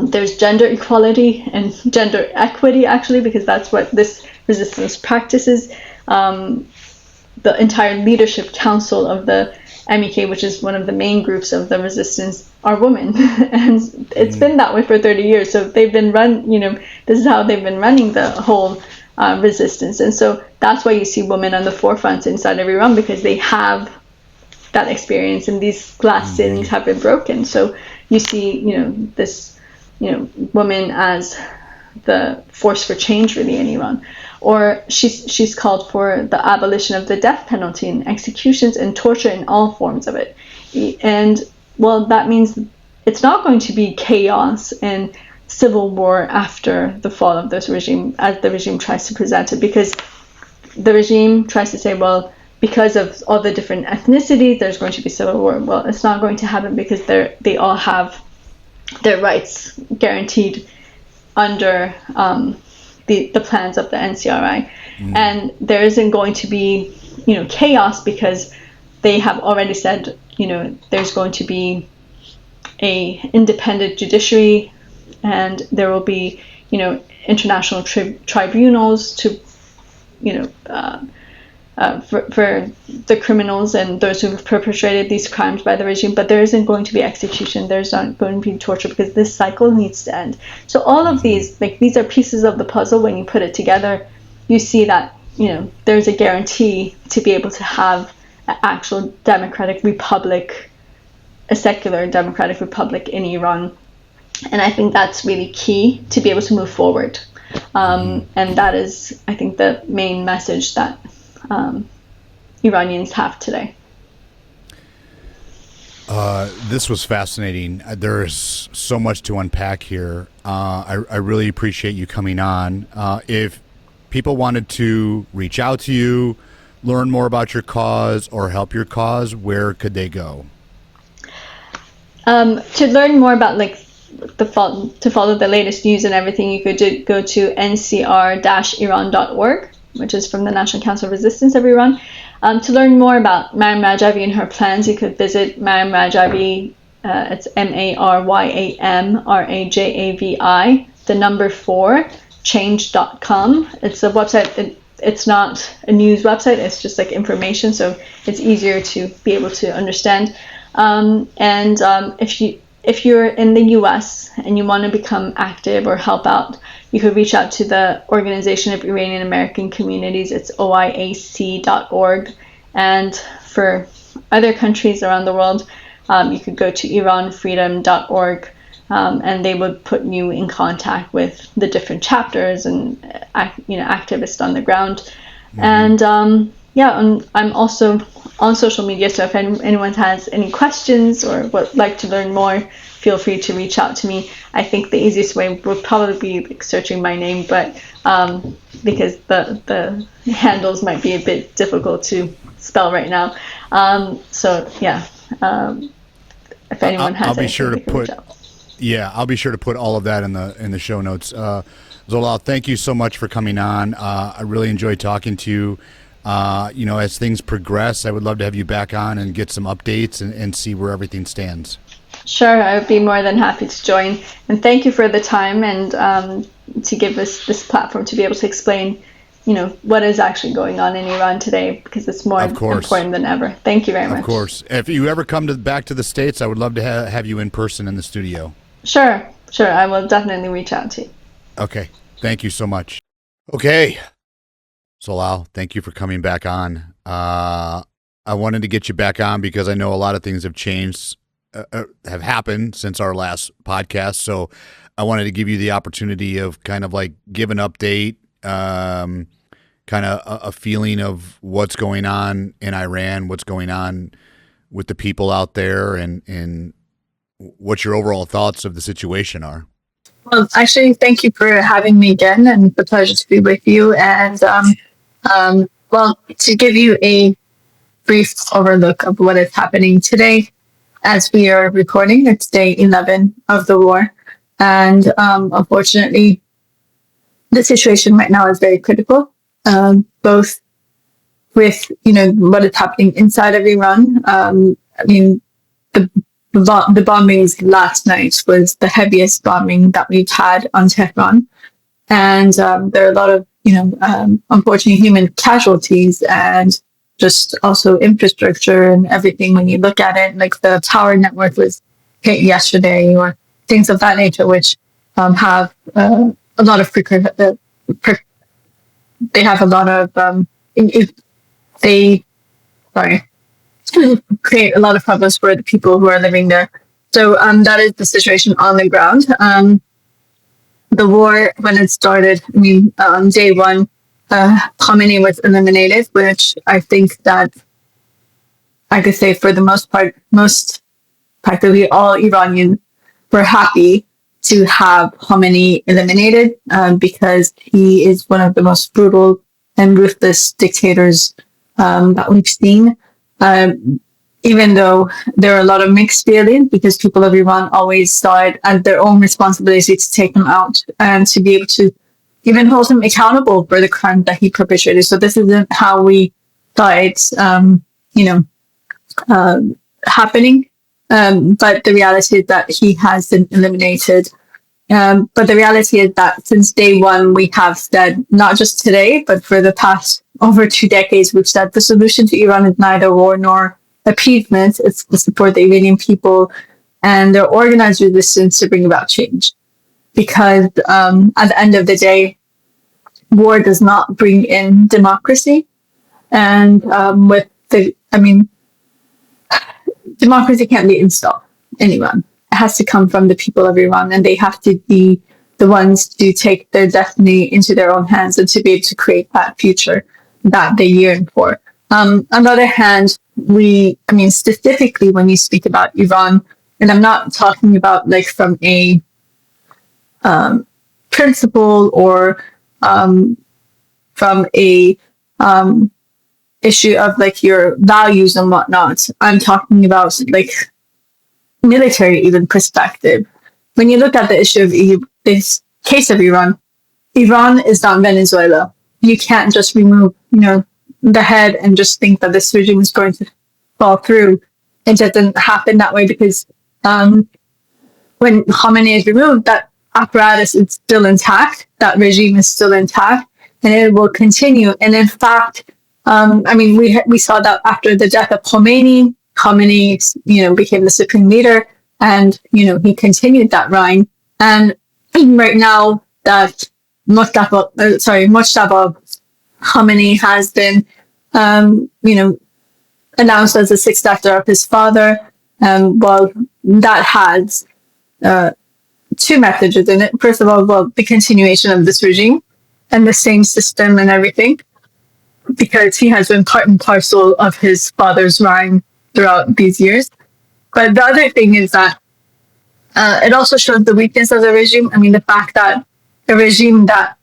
there's gender equality and gender equity, actually, because that's what this resistance practices. The entire leadership council of the MEK, which is one of the main groups of the resistance, are women. And it's been that way for 30 years. So they've been this is how they've been running the whole resistance. And so that's why you see women on the forefront inside of Iran, because they have that experience and these glass ceilings have been broken. So you see, this, woman as the force for change, really, in Iran. Or she's called for the abolition of the death penalty and executions and torture in all forms of it. And, well, that means it's not going to be chaos and civil war after the fall of this regime, as the regime tries to present it, because the regime tries to say, well, because of all the different ethnicities, there's going to be civil war. Well, it's not going to happen, because they all have their rights guaranteed under the plans of the NCRI. And there isn't going to be, chaos, because they have already said, there's going to be a independent judiciary, and there will be, international tribunals to, for the criminals and those who have perpetrated these crimes by the regime. But there isn't going to be execution. There's not going to be torture, because this cycle needs to end. So all of these, these are pieces of the puzzle. When you put it together, you see that, there's a guarantee to be able to have an actual democratic republic, a secular democratic republic in Iran. And I think that's really key to be able to move forward. And that is, I think, the main message that Iranians have today. This was fascinating. There's so much to unpack here. I really appreciate you coming on. If people wanted to reach out to you, learn more about your cause, or help your cause, where could they go? To learn more about to follow the latest news and everything, you could go to ncr-iran.org, which is from the National Council of Resistance of Iran. To learn more about Maryam Rajavi and her plans, you could visit Maryam Rajavi. It's MaryamRajavi, the number 4, change.com. It's a website. It's not a news website. It's just information, so it's easier to be able to understand. If you're in the U.S. and you want to become active or help out, you could reach out to the Organization of Iranian American Communities. It's oiac.org. And for other countries around the world, you could go to iranfreedom.org, and they would put you in contact with the different chapters and activists on the ground. And I'm also on social media, so if anyone has any questions or would like to learn more, feel free to reach out to me. I think the easiest way would probably be searching my name, but because the handles might be a bit difficult to spell right now. If anyone has, I'll be sure to put. Yeah, I'll be sure to put all of that in the show notes. Zolal, thank you so much for coming on. I really enjoyed talking to you. As things progress, I would love to have you back on and get some updates and see where everything stands. Sure, I would be more than happy to join. And thank you for the time and to give us this platform to be able to explain, what is actually going on in Iran today, because it's more important than ever. Thank you very much. Of course. If you ever come back to the States, I would love to have you in person in the studio. Sure. I will definitely reach out to you. Okay. Thank you so much. Okay. Zolal, thank you for coming back on. I wanted to get you back on because I know a lot of things have changed, have happened since our last podcast. So I wanted to give you the opportunity of kind of like give an update, kind of a feeling of what's going on in Iran, what's going on with the people out there, and what your overall thoughts of the situation are. Well, actually, thank you for having me again, and it's a pleasure to be with you. And well, to give you a brief overlook of what is happening today, as we are recording, it's day 11 of the war, and unfortunately, the situation right now is very critical, both with what is happening inside of Iran. The bombings last night was the heaviest bombing that we've had on Tehran, and there are a lot of unfortunate human casualties, and just also infrastructure and everything. When you look at it, like the power network was hit yesterday, or things of that nature, which have a lot of they have a lot of create a lot of problems for the people who are living there. So that is the situation on the ground. The war, when it started, day one, Khamenei was eliminated, which I think that I could say for the most part, practically all Iranians were happy to have Khamenei eliminated, because he is one of the most brutal and ruthless dictators that we've seen. Even though there are a lot of mixed feelings, because people of Iran always saw it as their own responsibility to take him out and to be able to even hold him accountable for the crime that he perpetrated. So this isn't how we saw it, happening. But the reality is that he has been eliminated. But the reality is that since day one, we have said, not just today, but for the past over 2 decades, we've said the solution to Iran is neither war nor appeasement. It's to support the Iranian people and their organized resistance to bring about change. Because at the end of the day, war does not bring in democracy. And democracy can't be installed in Iran. It has to come from the people of Iran, and they have to be the ones to take their destiny into their own hands and to be able to create that future that they yearn for. On the other hand, specifically when you speak about Iran, and I'm not talking about like from a principle or from a issue of like your values and whatnot. I'm talking about like military even perspective. When you look at the issue of this case of Iran is not Venezuela. You can't just remove, the head and just think that this regime is going to fall through. It doesn't happen that way, because when Khamenei is removed, that apparatus is still intact. That regime is still intact, and it will continue. And in fact, we saw that after the death of Khamenei, became the supreme leader, and he continued that reign. And right now that Mojtaba Khamenei has been, announced as the sixth after of his father. That has two messages in it. First of all, the continuation of this regime and the same system and everything, because he has been part and parcel of his father's reign throughout these years. But the other thing is that it also shows the weakness of the regime. The fact that a regime that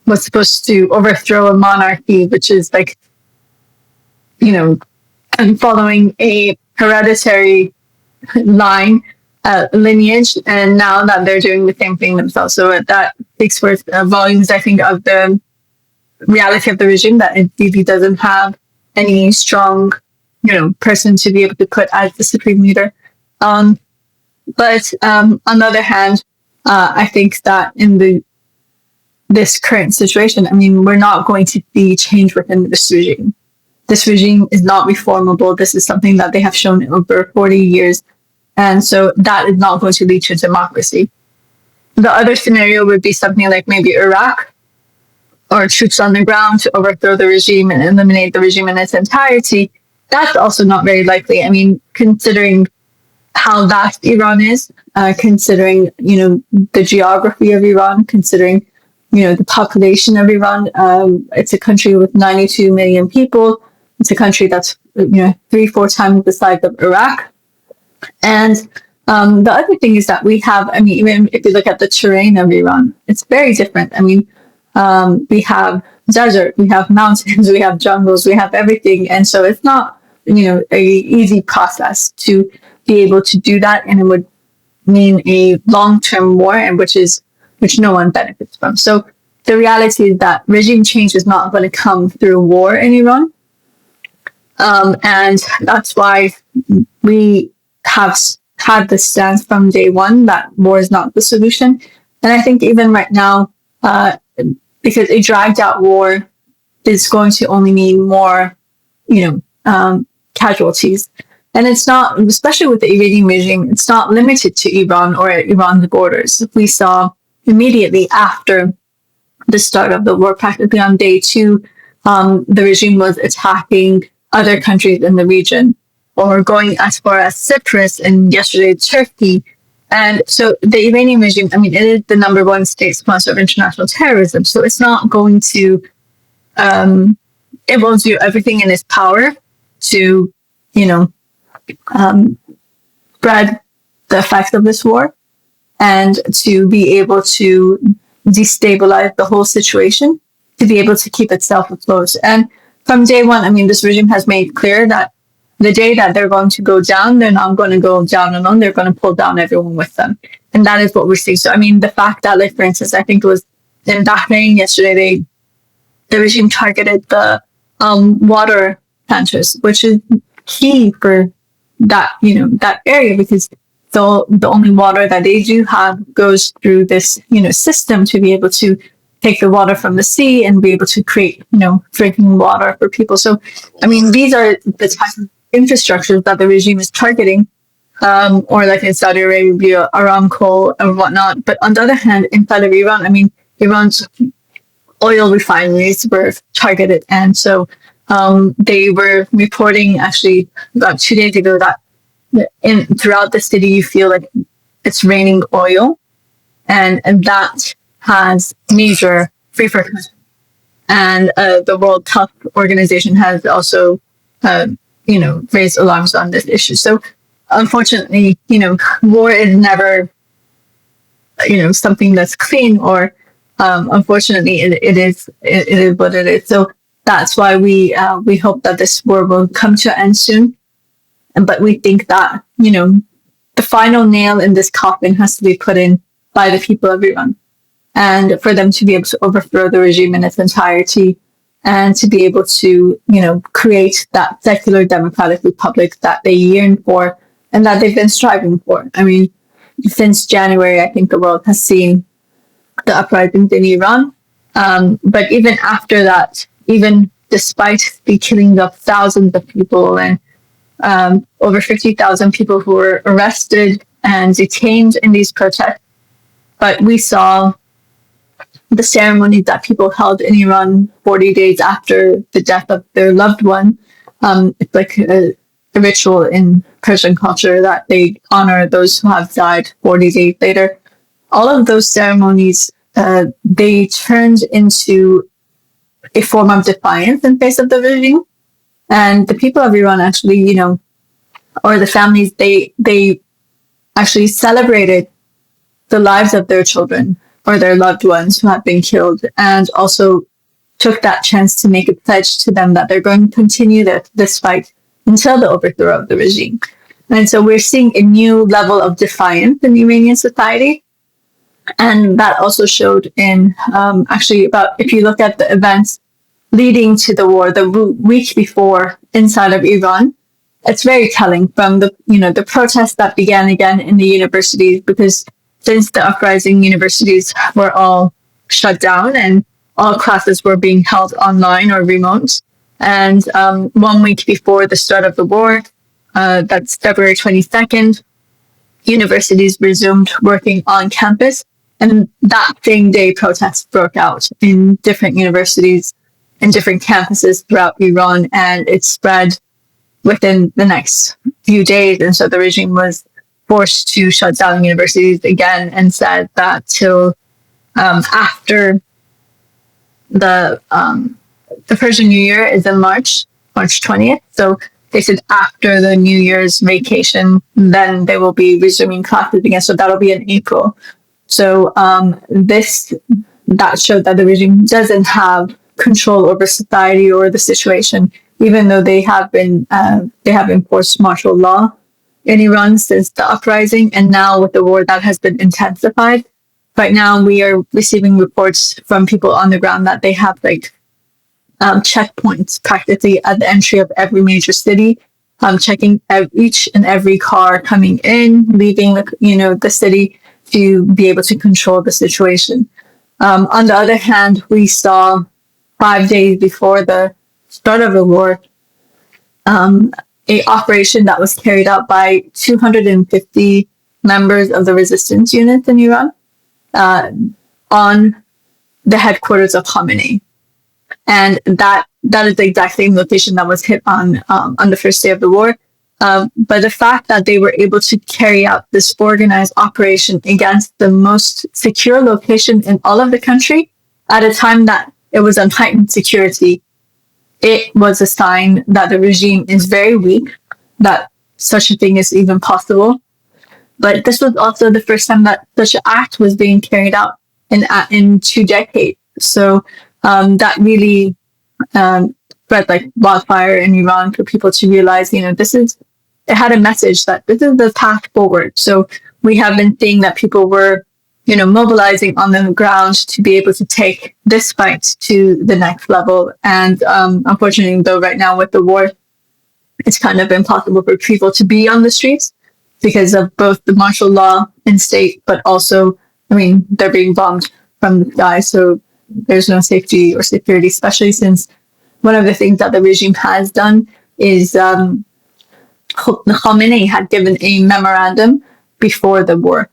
was supposed to overthrow a monarchy, which is like, and following a hereditary line, lineage, and now that they're doing the same thing themselves. So that speaks for volumes, I think, of the reality of the regime, that it really doesn't have any strong, person to be able to put as the supreme leader. But on the other hand, I think that in this current situation, I mean, we're not going to see change within this regime. This regime is not reformable. This is something that they have shown over 40 years. And so that is not going to lead to democracy. The other scenario would be something like maybe Iraq, or troops on the ground to overthrow the regime and eliminate the regime in its entirety. That's also not very likely. I mean, considering how vast Iran is, considering, the geography of Iran, considering, the population of Iran. It's a country with 92 million people. It's a country that's, 3-4 times the size of Iraq. And the other thing is that we have, I mean, even if you look at the terrain of Iran, it's very different. I mean, we have desert, we have mountains, we have jungles, we have everything. And so it's not, a easy process to be able to do that. And it would mean a long-term war, and which no one benefits from. So the reality is that regime change is not going to come through war in Iran. And that's why we have had the stance from day one that war is not the solution. And I think even right now, because a dragged out war is going to only mean more, casualties. And it's not, especially with the Iranian regime, it's not limited to Iran or Iran's borders. We saw immediately after the start of the war, practically on day 2, the regime was attacking other countries in the region, or going as far as Cyprus and yesterday Turkey. And so the Iranian regime, I mean, it is the number 1 state sponsor of international terrorism. So it's not going to, it will do everything in its power to, spread the effects of this war and to be able to destabilize the whole situation, to be able to keep itself afloat. And from day one, I mean, this regime has made clear that the day that they're going to go down, they're not going to go down alone. They're going to pull down everyone with them. And that is what we're seeing. So, I mean, the fact that, like, for instance, I think it was in Bahrain yesterday, the regime targeted the water planters, which is key for that, that area, because the only water that they do have goes through this, system to be able to take the water from the sea and be able to create, drinking water for people. So, I mean, these are the types of infrastructures that the regime is targeting, or like in Saudi Arabia, Aramco and whatnot. But on the other hand, inside of Iran, I mean, Iran's oil refineries were targeted. And so they were reporting actually about 2 days ago that throughout the city, you feel like it's raining oil, and that has major repercussions. And the World Health Organization has also, raised alarms on this issue. So unfortunately, war is never, something that's clean, or unfortunately, it is what it is. So that's why we hope that this war will come to an end soon. But we think that, the final nail in this coffin has to be put in by the people of Iran, and for them to be able to overthrow the regime in its entirety, and to be able to, create that secular democratic republic that they yearn for and that they've been striving for. I mean, since January, I think the world has seen the uprisings in Iran. But even after that, even despite the killing of thousands of people and over 50,000 people who were arrested and detained in these protests, but we saw the ceremonies that people held in Iran 40 days after the death of their loved one. It's like a ritual in Persian culture that they honor those who have died 40 days later. All of those ceremonies, they turned into a form of defiance in face of the regime. And the people of Iran actually, or the families, they actually celebrated the lives of their children or their loved ones who have been killed, and also took that chance to make a pledge to them that they're going to continue this fight until the overthrow of the regime. And so we're seeing a new level of defiance in Iranian society. And that also showed in, if you look at the events leading to the war, the week before inside of Iran, it's very telling from the protests that began again in the universities, because since the uprising, universities were all shut down and all classes were being held online or remote. And 1 week before the start of the war, that's February 22nd, universities resumed working on campus. And that same day, protests broke out in different universities and different campuses throughout Iran, and it spread within the next few days. And so the regime was forced to shut down universities again, and said that till after the Persian New Year is in March 20th. So they said after the New Year's vacation, then they will be resuming classes again. So that'll be in April. So that showed that the regime doesn't have control over society or the situation, even though they have enforced martial law in Iran since the uprising, and now with the war that has been intensified. Right now, we are receiving reports from people on the ground that they have checkpoints practically at the entry of every major city, checking each and every car coming in, leaving the city, to be able to control the situation. On the other hand, we saw 5 days before the start of the war, a operation that was carried out by 250 members of the resistance units in Iran on the headquarters of Khamenei. And that is the exact same location that was hit on the first day of the war. But the fact that they were able to carry out this organized operation against the most secure location in all of the country at a time that it was on heightened security, it was a sign that the regime is very weak, that such a thing is even possible. But this was also the first time that such an act was being carried out in 2 decades. So that really spread like wildfire in Iran for people to realize, it had a message that this is the path forward. So we have been seeing that people were, mobilizing on the ground to be able to take this fight to the next level. And unfortunately, though, right now with the war, it's kind of impossible for people to be on the streets because of both the martial law in state, but also, they're being bombed from the sky. So there's no safety or security, especially since one of the things that the regime has done is Khamenei had given a memorandum before the war.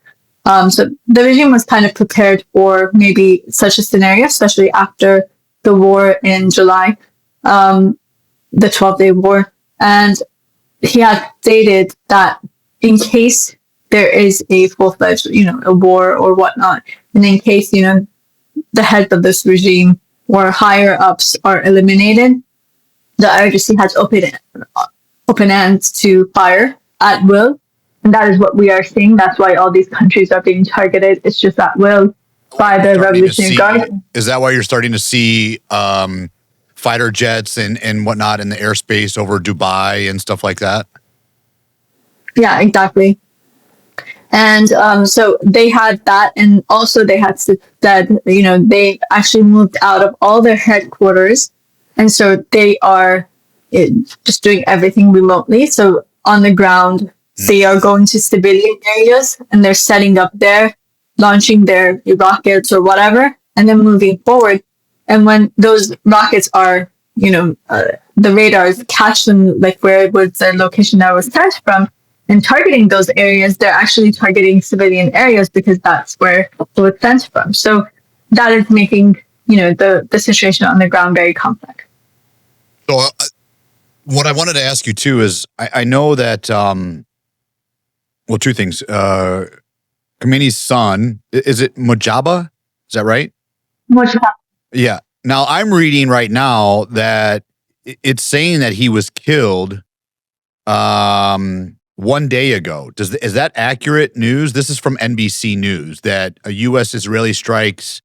So the regime was kind of prepared for maybe such a scenario, especially after the war in July, the 12-day war. And he had stated that in case there is a full-fledged, a war or whatnot, and in case, the heads of this regime or higher ups are eliminated, the IRGC has open ends to fire at will. And that is what we are seeing. That's why all these countries are being targeted. It's just at will by the Revolutionary Guard. Is that why you're starting to see fighter jets and whatnot in the airspace over Dubai and stuff like that? Yeah, exactly. And so they had that, and also they had said, they actually moved out of all their headquarters, and so they are just doing everything remotely. So on the ground, they are going to civilian areas, and they're setting up there, launching their rockets or whatever, and then moving forward. And when those rockets are, the radars catch them, like where it was the location that was sent from, and targeting those areas, they're actually targeting civilian areas because that's where it was sent from. So that is making, the situation on the ground very complex. So what I wanted to ask you too is, I know that, well, 2 things. Khamenei's son, is it Mojaba? Is that right? Mojaba. Yeah. Now I'm reading right now that it's saying that he was killed 1 day ago. Is that accurate news? This is from NBC News, that a U.S.-Israeli strikes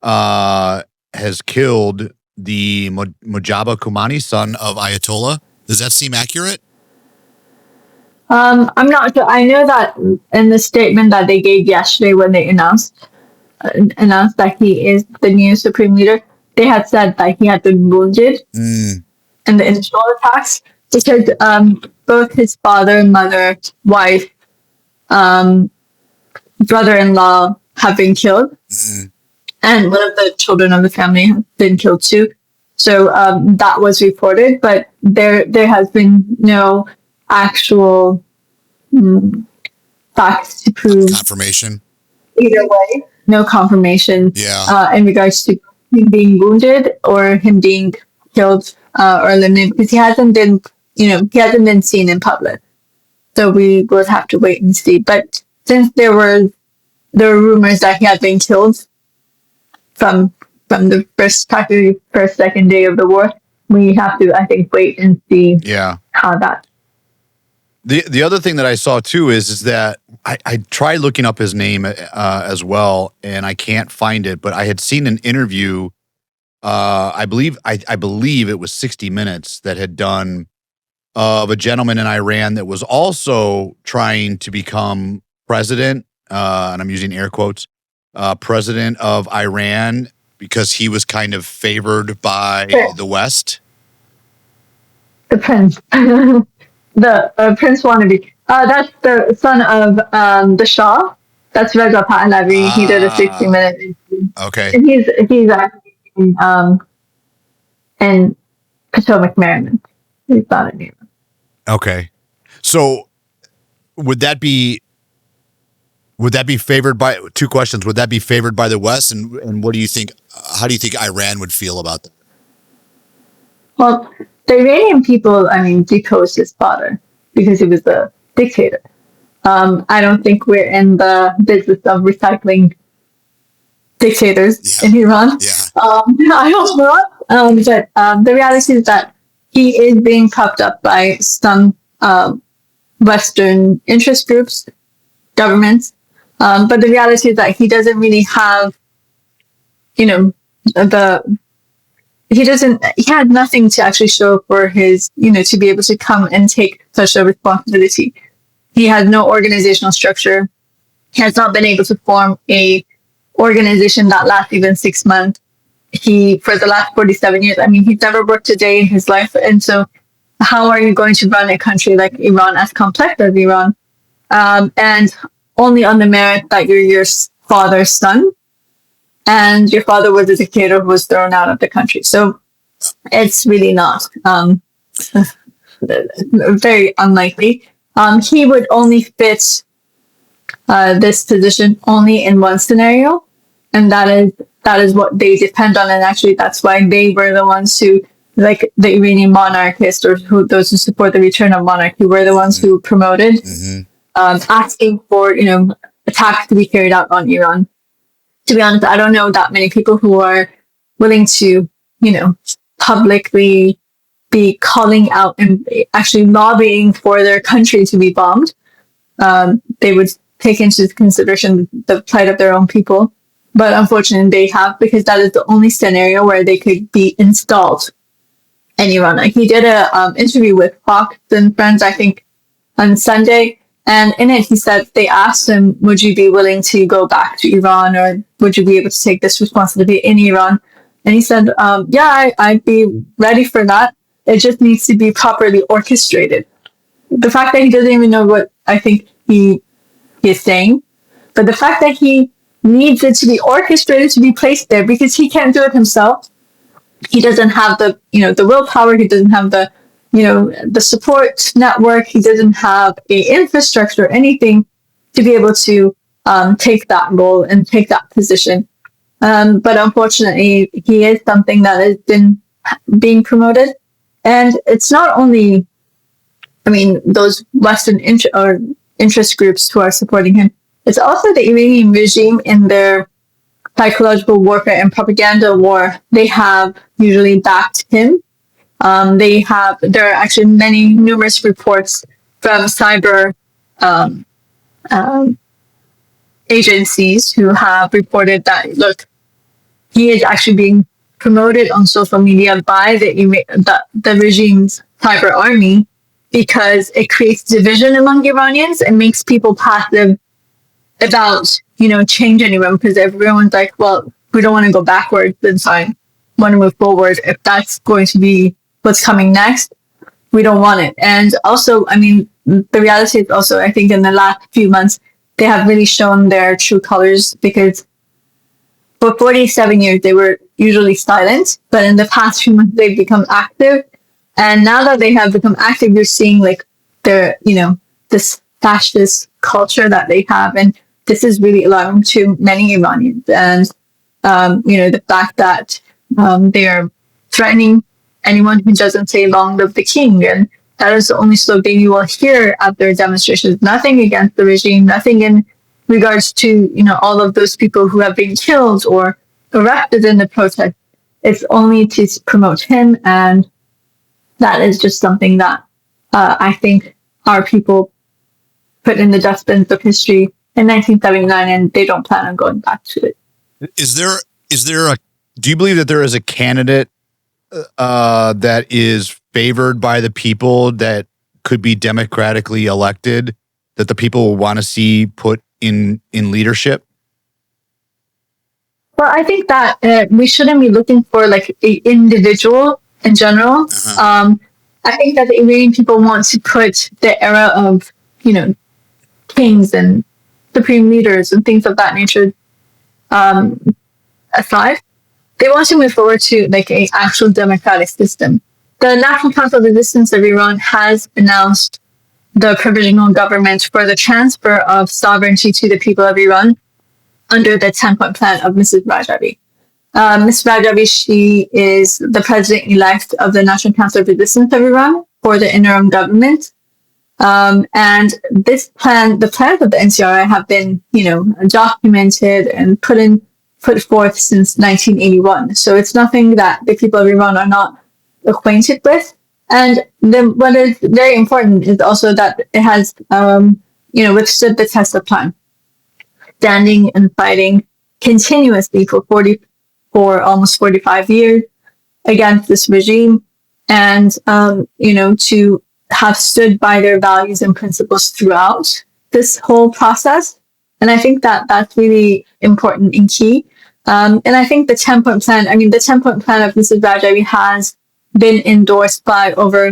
has killed the Mojaba Khamenei, son of Ayatollah. Does that seem accurate? I'm not sure. I know that in the statement that they gave yesterday when they announced that he is the new supreme leader, they had said that he had been wounded in the initial attacks. because both his father, mother, wife, brother-in-law have been killed, and one of the children of the family has been killed too. So that was reported, but there has been no actual facts to prove confirmation either way. No confirmation. Yeah. In regards to him being wounded or him being killed or eliminated, because he hasn't been seen in public. So we would have to wait and see. But since there were rumors that he had been killed from the first second day of the war, we have to, I think, wait and see. Yeah. How that. The other thing that I saw too is that I tried looking up his name as well, and I can't find it. But I had seen an interview. I believe it was 60 Minutes that had done of a gentleman in Iran that was also trying to become president, and I'm using air quotes, president of Iran, because he was kind of favored by the West. The prince. The Prince wannabe. That's the son of the Shah. That's Reza Pahlavi. He did a 60-minute interview. Okay. And he's actually in Potomac, Maryland. He's not in Iran. Okay. So would that be favored by, two questions, would that be favored by the West? And what do you think, how do you think Iran would feel about that? Well, the Iranian people, deposed his father because he was the dictator. I don't think we're in the business of recycling dictators in Iran. Yeah. I hope not. But the reality is that he is being propped up by some Western interest groups, governments. But the reality is that he doesn't really have, he had nothing to actually show for his, to be able to come and take such a responsibility. He has no organizational structure. He has not been able to form a organization that lasts even 6 months. For the last 47 years, he's never worked a day in his life. And so how are you going to run a country like Iran, as complex as Iran? And only on the merit that you're your father's son, and your father was a dictator who was thrown out of the country. So it's really not very unlikely. He would only fit this position only in one scenario, and that is what they depend on. And actually, that's why they were the ones who, like the Iranian monarchists or those who support the return of monarchy, were the ones who promoted asking for attacks to be carried out on Iran. To be honest, I don't know that many people who are willing to, publicly be calling out and actually lobbying for their country to be bombed. They would take into consideration the plight of their own people. But unfortunately, they have, because that is the only scenario where they could be installed in Iran. Like, he did an interview with Fox and Friends, I think, on Sunday. And in it, he said, they asked him, would you be willing to go back to Iran, or would you be able to take this responsibility in Iran? And he said, yeah, I'd be ready for that. It just needs to be properly orchestrated. The fact that he doesn't even know what I think he is saying, but the fact that he needs it to be orchestrated to be placed there because he can't do it himself. He doesn't have the willpower. He doesn't have the support network. He doesn't have a infrastructure or anything to be able to take that role and take that position. But unfortunately, he is something that has been being promoted. And it's not only, those Western interest groups who are supporting him. It's also the Iranian regime in their psychological warfare and propaganda war. They have usually backed him. There are actually numerous reports from cyber agencies who have reported that, look, he is actually being promoted on social media by the regime's cyber army because it creates division among Iranians and makes people passive about, change anywhere, because everyone's like, well, we don't want to go backwards, then fine. Want to move forward. If that's going to be what's coming next, we don't want it. And also, I mean, the reality is also, I think in the last few months, they have really shown their true colors, because for 47 years, they were usually silent, but in the past few months, they've become active. And now that they have become active, you're seeing like their, this fascist culture that they have. And this is really alarming to many Iranians. And, the fact that they are threatening anyone who doesn't say long live the king. And that is the only slogan you will hear at their demonstrations. Nothing against the regime, nothing in regards to, all of those people who have been killed or arrested in the protest. It's only to promote him. And that is just something that I think our people put in the dustbins of history in 1979, and they don't plan on going back to it. Do you believe that there is a candidate that is favored by the people that could be democratically elected, that the people will want to see put in leadership? Well, I think that we shouldn't be looking for like an individual in general. I think that the Iranian people want to put the era of, kings and supreme leaders and things of that nature aside. They want to move forward to like an actual democratic system. The National Council of Resistance of Iran has announced the provisional government for the transfer of sovereignty to the people of Iran under the 10-point plan of Mrs. Rajavi. Ms. Rajavi, she is the president-elect of the National Council of Resistance of Iran for the interim government. And this plan, the plans of the NCRI have been, documented and put forth since 1981. So it's nothing that the people of Iran are not acquainted with. And then what is very important is also that it has, withstood the test of time, standing and fighting continuously for almost 45 years against this regime, and, to have stood by their values and principles throughout this whole process. And I think that that's really important and key. And I think the 10-point plan, the 10-point plan of Mrs. Rajavi has been endorsed by over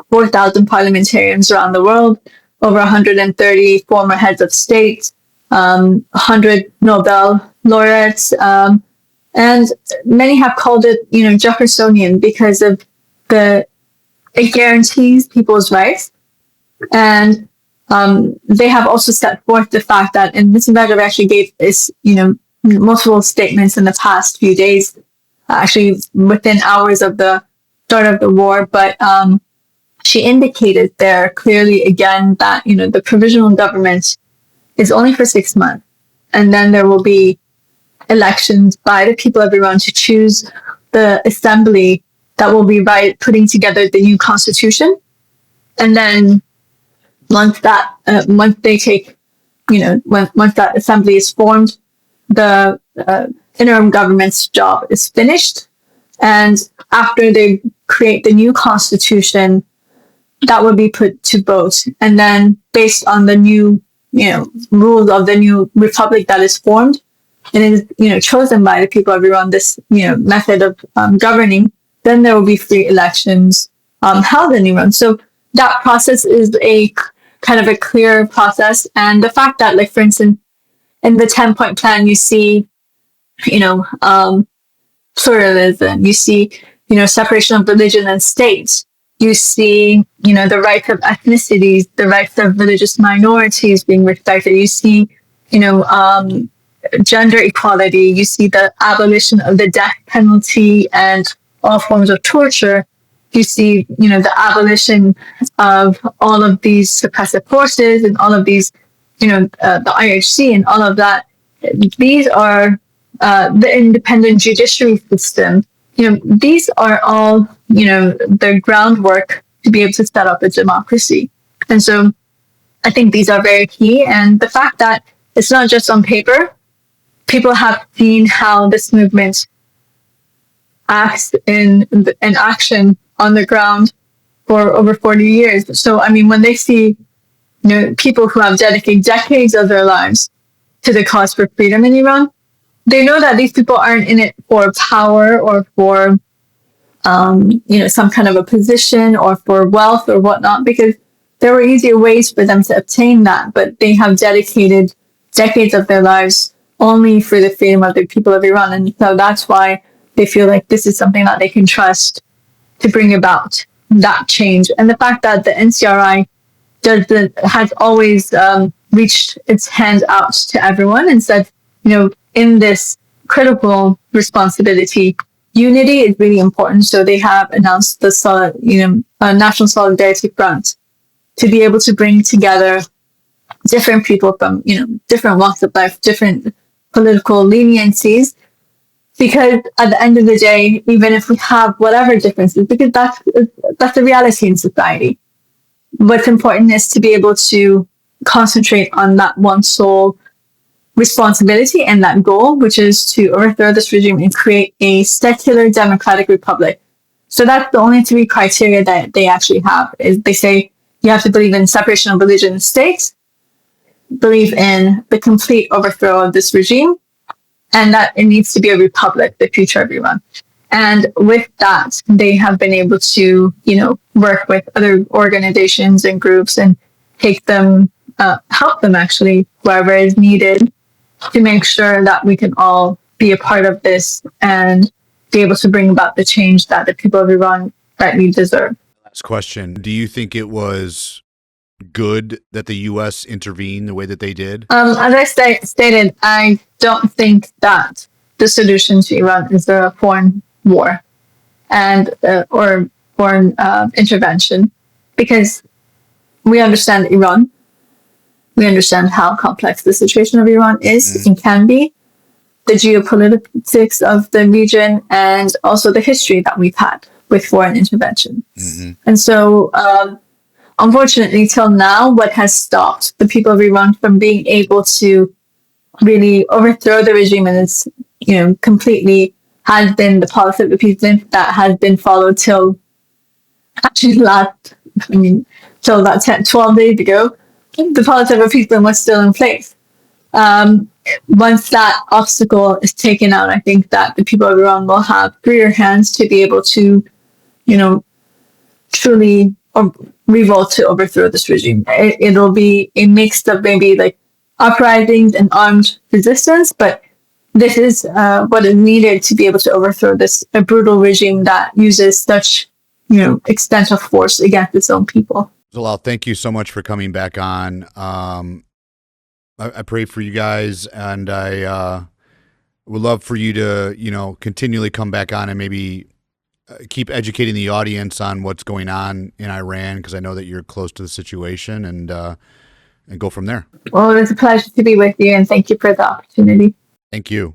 4,000 parliamentarians around the world, over 130 former heads of state, 100 Nobel laureates, and many have called it, Jeffersonian, because of it guarantees people's rights. And they have also set forth the fact that, and Mrs. Rajavi actually gave this, multiple statements in the past few days, actually within hours of the start of the war, but she indicated there clearly again that, the provisional government is only for 6 months, and then there will be elections by the people of Iran to choose the assembly that will be putting together the new constitution. And then once they take, once that assembly is formed, the interim government's job is finished. And after they create the new constitution, that will be put to vote. And then based on the new, rules of the new republic that is formed, and is, chosen by the people of Iran, this, method of governing, then there will be free elections held in Iran. So that process is a kind of a clear process. And the fact that, like, for instance, in the 10-point plan, you see, pluralism, you see, separation of religion and state, you see, the rights of ethnicities, the rights of religious minorities being respected, you see, gender equality, you see the abolition of the death penalty and all forms of torture, you see, the abolition of all of these suppressive forces and all of these, the IHC and all of that. These are the independent judiciary system. These are all, the groundwork to be able to set up a democracy. And so I think these are very key. And the fact that it's not just on paper, people have seen how this movement acts in action on the ground for over 40 years. So, when they see, people who have dedicated decades of their lives to the cause for freedom in Iran, they know that these people aren't in it for power or for, some kind of a position or for wealth or whatnot, because there were easier ways for them to obtain that, but they have dedicated decades of their lives only for the freedom of the people of Iran. And so that's why they feel like this is something that they can trust to bring about that change. And the fact that the NCRI has always reached its hand out to everyone and said, in this critical responsibility, unity is really important. So they have announced the National Solidarity Front to be able to bring together different people from, different walks of life, different political leniencies. Because at the end of the day, even if we have whatever differences, because that's the reality in society, what's important is to be able to concentrate on that one sole responsibility and that goal, which is to overthrow this regime and create a secular democratic republic. So that's the only three criteria that they actually have. Is they say you have to believe in separation of religion and state, believe in the complete overthrow of this regime, and that it needs to be a republic, the future of Iran. And with that, they have been able to, work with other organizations and groups and take them, help them actually, wherever is needed, to make sure that we can all be a part of this and be able to bring about the change that the people of Iran rightly deserve. Last question. Do you think it was good that the U.S. intervened the way that they did? As I stated, I don't think that the solution to Iran is a foreign war and or foreign intervention, because we understand Iran. We understand how complex the situation of Iran is and can be, the geopolitics of the region, and also the history that we've had with foreign intervention. Mm-hmm. And so, unfortunately, till now, what has stopped the people of Iran from being able to really overthrow the regime and its, completely has been the policy of appeasement that has been followed till till about 12 days ago. The policy of appeasement was still in place. Once that obstacle is taken out, I think that the people of Iran will have freer hands to be able to, truly revolt to overthrow this regime. It'll be a mix of maybe like uprisings and armed resistance, but this is what is needed to be able to overthrow this brutal regime that uses such, extent of force against its own people. Zolal, thank you so much for coming back on. I pray for you guys, and I would love for you to, continually come back on and maybe keep educating the audience on what's going on in Iran, because I know that you're close to the situation, and go from there. Well, it was a pleasure to be with you, and thank you for the opportunity. Thank you.